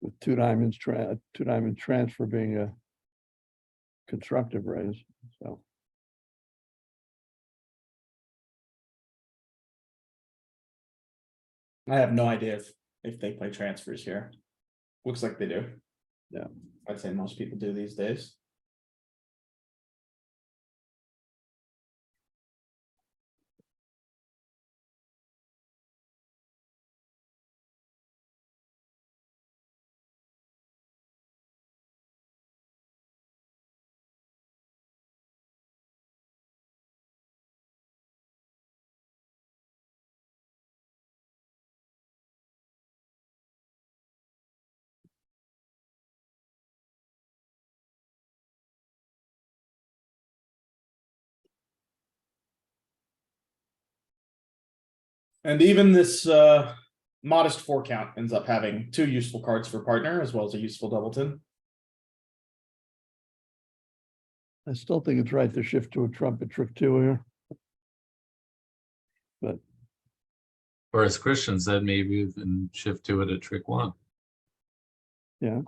With two diamonds transfer being a constructive raise, so. I have no idea if they play transfers here. Looks like they do. Yeah. I'd say most people do these days. And even this modest four count ends up having two useful cards for partner as well as a useful doubleton. I still think it's right to shift to a trumpet trick two here. But Or as Christian said, maybe we can shift to it at trick one. yeah,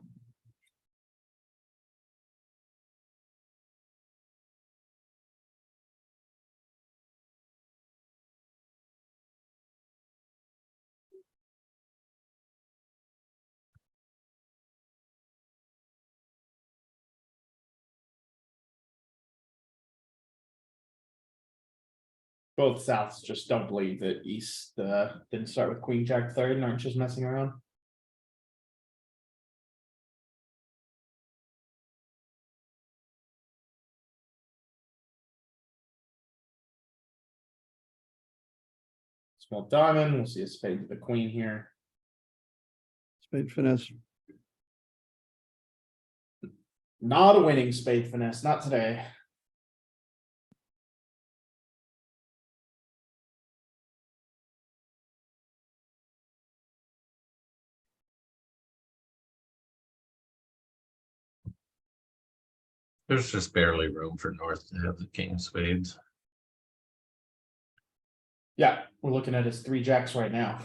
Both Souths just don't believe that East didn't start with Queen Jack third and aren't just messing around. Small diamond, we'll see a spade to the queen here. spade finesse. Not a winning spade finesse, not today. There's just barely room for North to have the king of spades. Yeah, we're looking at his three jacks right now.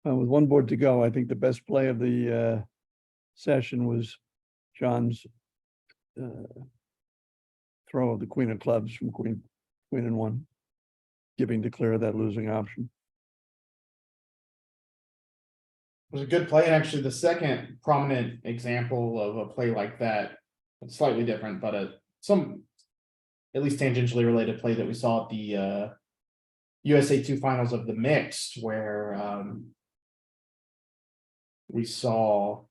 With one board to go, I think the best play of the session was John's throw of the queen of clubs from queen and one, giving to clear that losing option. It was a good play, and actually the second prominent example of a play like that, it's slightly different, but some at least tangentially related play that we saw at the USA2 finals of the mixed, where we saw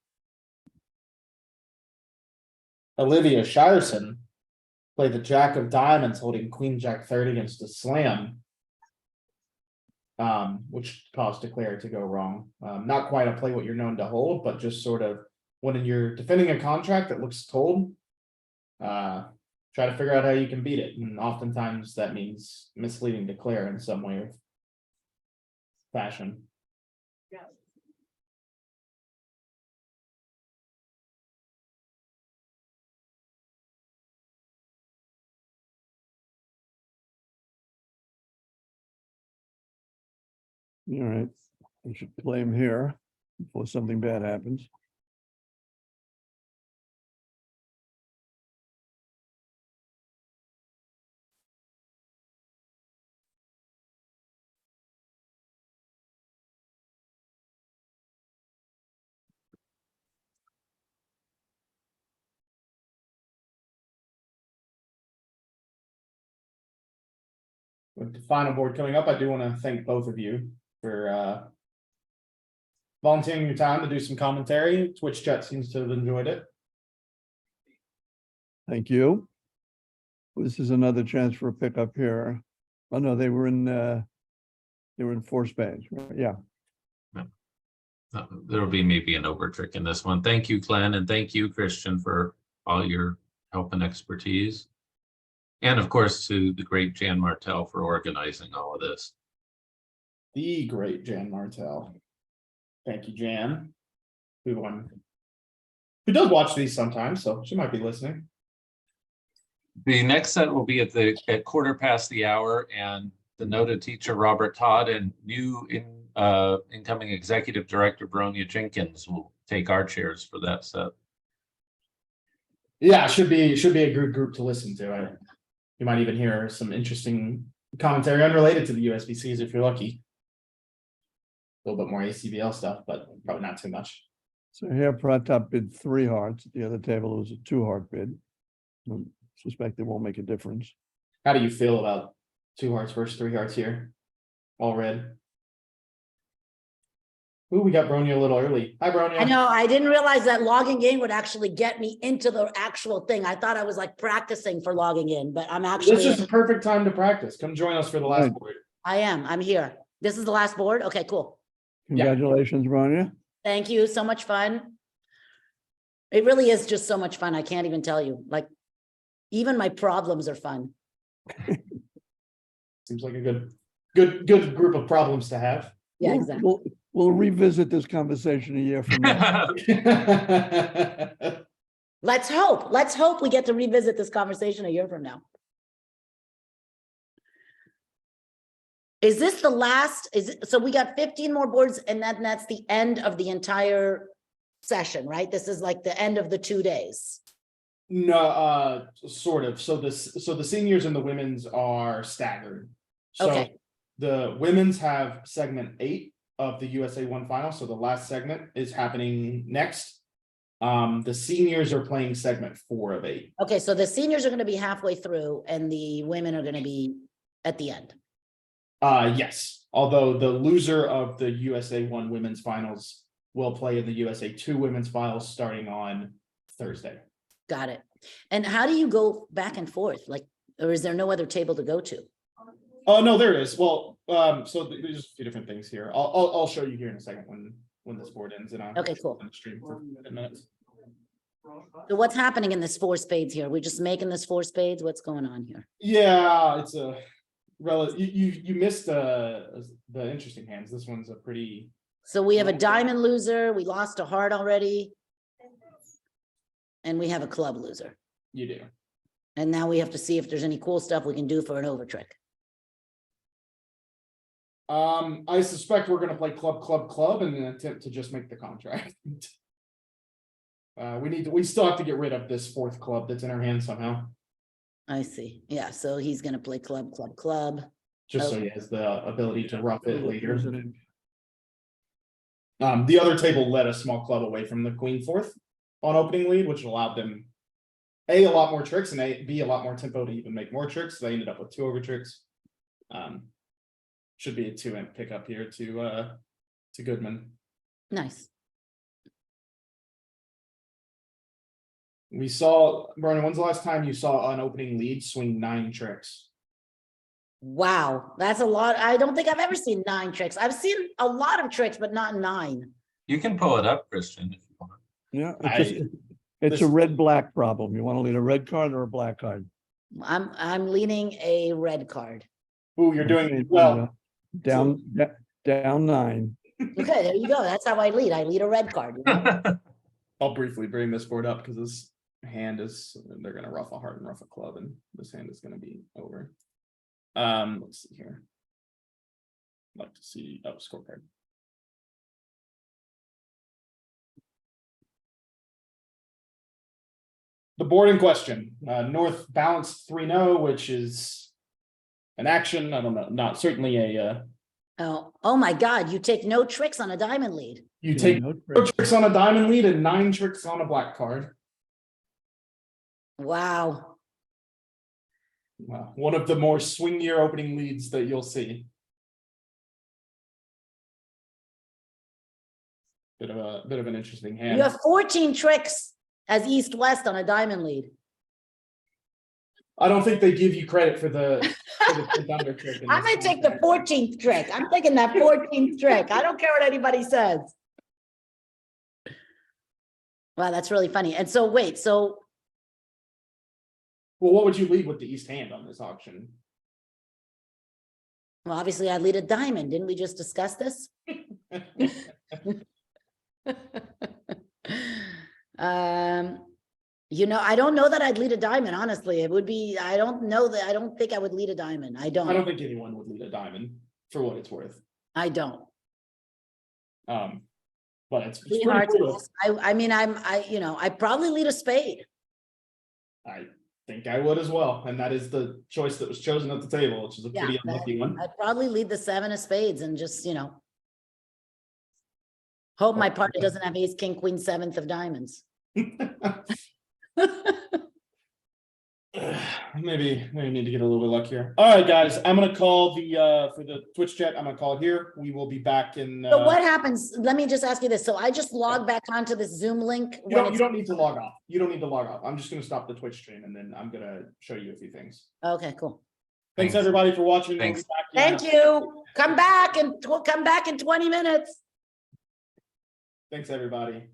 Olivia Shireson play the jack of diamonds holding queen jack third against a slam, which caused declare to go wrong. Not quite a play what you're known to hold, but just sort of when you're defending a contract that looks told, try to figure out how you can beat it. And oftentimes that means misleading declare in some way or fashion. All right. We should play him here before something bad happens. With the final board coming up, I do want to thank both of you for volunteering your time to do some commentary. Twitch chat seems to have enjoyed it. Thank you. This is another chance for a pickup here. Oh, no, they were in four spades. Yeah. There'll be maybe an over trick in this one. Thank you, Glenn, and thank you, Christian, for all your help and expertise. And of course, to the great Jan Martell for organizing all of this. The great Jan Martell. Thank you, Jan. Who does watch these sometimes, so she might be listening. The next set will be at 1:15, and the noted teacher Robert Todd and new incoming executive director Bronya Jenkins will take our chairs for that set. Yeah, should be a good group to listen to. You might even hear some interesting commentary unrelated to the USBCs if you're lucky. A little bit more ACBL stuff, but probably not too much. So here Pratap bid 3 hearts. At the other table, it was a 2-heart bid. I suspect it won't make a difference. How do you feel about 2 hearts versus 3 hearts here? All red. Ooh, we got Bronya a little early. Hi, Bronya. I know, I didn't realize that logging in would actually get me into the actual thing. I thought I was like practicing for logging in, but I'm This actually, is a perfect time to practice. Come join us for the last Right. board. I'm here. This is the last board? Okay, cool. Yeah. Congratulations, Bronya. Thank you, so much fun. It really is just so much fun. I can't even tell you, like, even my problems are fun. Seems like a good group of problems to have. Yeah, We'll- exactly. We'll revisit this conversation a year from now. Let's hope we get to revisit this conversation a year from now. Is this the last, so we got 15 more boards and that's the end of the entire session, right? This is like the end of the 2 days. No, sort of. So the seniors and the women's are staggered. So Okay. the women's have segment 8 of the USA1 final. So the last segment is happening next. The seniors are playing segment 4 of 8. Okay, so the seniors are gonna be halfway through and the women are gonna be at the end. Yes, although the loser of the USA1 women's finals will play in the USA2 women's finals starting on Thursday. Got it. And how do you go back and forth? Like, or is there no other table to go to? Oh, no, there it is. Well, so there's a few different things here. I'll show you here in a second when this board ends and Okay, cool. on the stream for 10 minutes. So what's happening in this 4 spades here? We're just making this 4 spades? What's going on here? Yeah, it's a you missed the interesting hands. This one's a pretty So we have a diamond loser, we lost a heart already. And we have a club loser. you do. And now we have to see if there's any cool stuff we can do for an over trick. I suspect we're gonna play club in an attempt to just make the contract. We still have to get rid of this 4th club that's in our hand somehow, I see. Yeah, so he's gonna play club. just so he has the ability to rough it later. President. The other table led a small club away from the queen 4th on opening lead, which allowed them a lot more tricks and B a lot more tempo to even make more tricks. They ended up with 2 over tricks. Should be a 2-imp pickup here to Goodman. Nice. We saw, Bernie, when's the last time you saw an opening lead swing 9 tricks? Wow, that's a lot. I don't think I've ever seen 9 tricks. I've seen a lot of tricks, but not 9. You can pull it up, Christian, if you want. Yeah, this- it's a red-black problem. You want to lead a red card or a black card? I'm leaning a red card. Ooh, you're doing well. Down 9. Okay, there you go. That's how I lead. I lead a red card. You know? I'll briefly bring this board up because this hand is, they're gonna rough a heart and rough a club, and this hand is gonna be over. Let's see here. I'd like to see, scorecard. the board in question, North balanced 3-0, which is an action. I don't know, not certainly a, Oh my God, you take no tricks on a diamond lead. you take No no trick. tricks on a diamond lead and 9 tricks on a black card. Wow. One of the more swingier opening leads that you'll see. Bit of an interesting hand. You have 14 tricks as east-west on a diamond lead. I don't think they give you credit for the 10th under trick. in I'm this gonna take the context. 14th trick. I'm taking that 14th trick. I don't care what anybody says. Wow, that's really funny. And so wait, so Well, what would you lead with the east hand on this auction? well, obviously I lead a diamond. Didn't we just discuss this? You know, I don't know that I'd lead a diamond, honestly. It would be, I don't know that, I don't think I would lead a diamond. I I don't don't. think anyone would lead a diamond for what it's worth. I don't. But it's Pretty pretty hard to cool. ask. I mean, you know, I probably lead a spade. I think I would as well, and that is the choice that was chosen at the table, which is a Yeah, pretty unlucky one. I'd probably lead the 7 of spades and just, you know, hope my partner doesn't have ace, king, queen, 7th of diamonds. Maybe need to get a little bit luckier. All right, guys, I'm gonna call the for the Twitch chat. I'm gonna call it here. We will be back in. So what happens? Let me just ask you this. So I just log back onto this Zoom link. You don't need to log off. You don't need to log off. I'm just gonna stop the Twitch stream and then I'm gonna show you a few things. Okay, cool. Thanks Thanks. everybody for watching. We'll be Thanks. back in, Thank you. Come back in 20 minutes. Thanks everybody.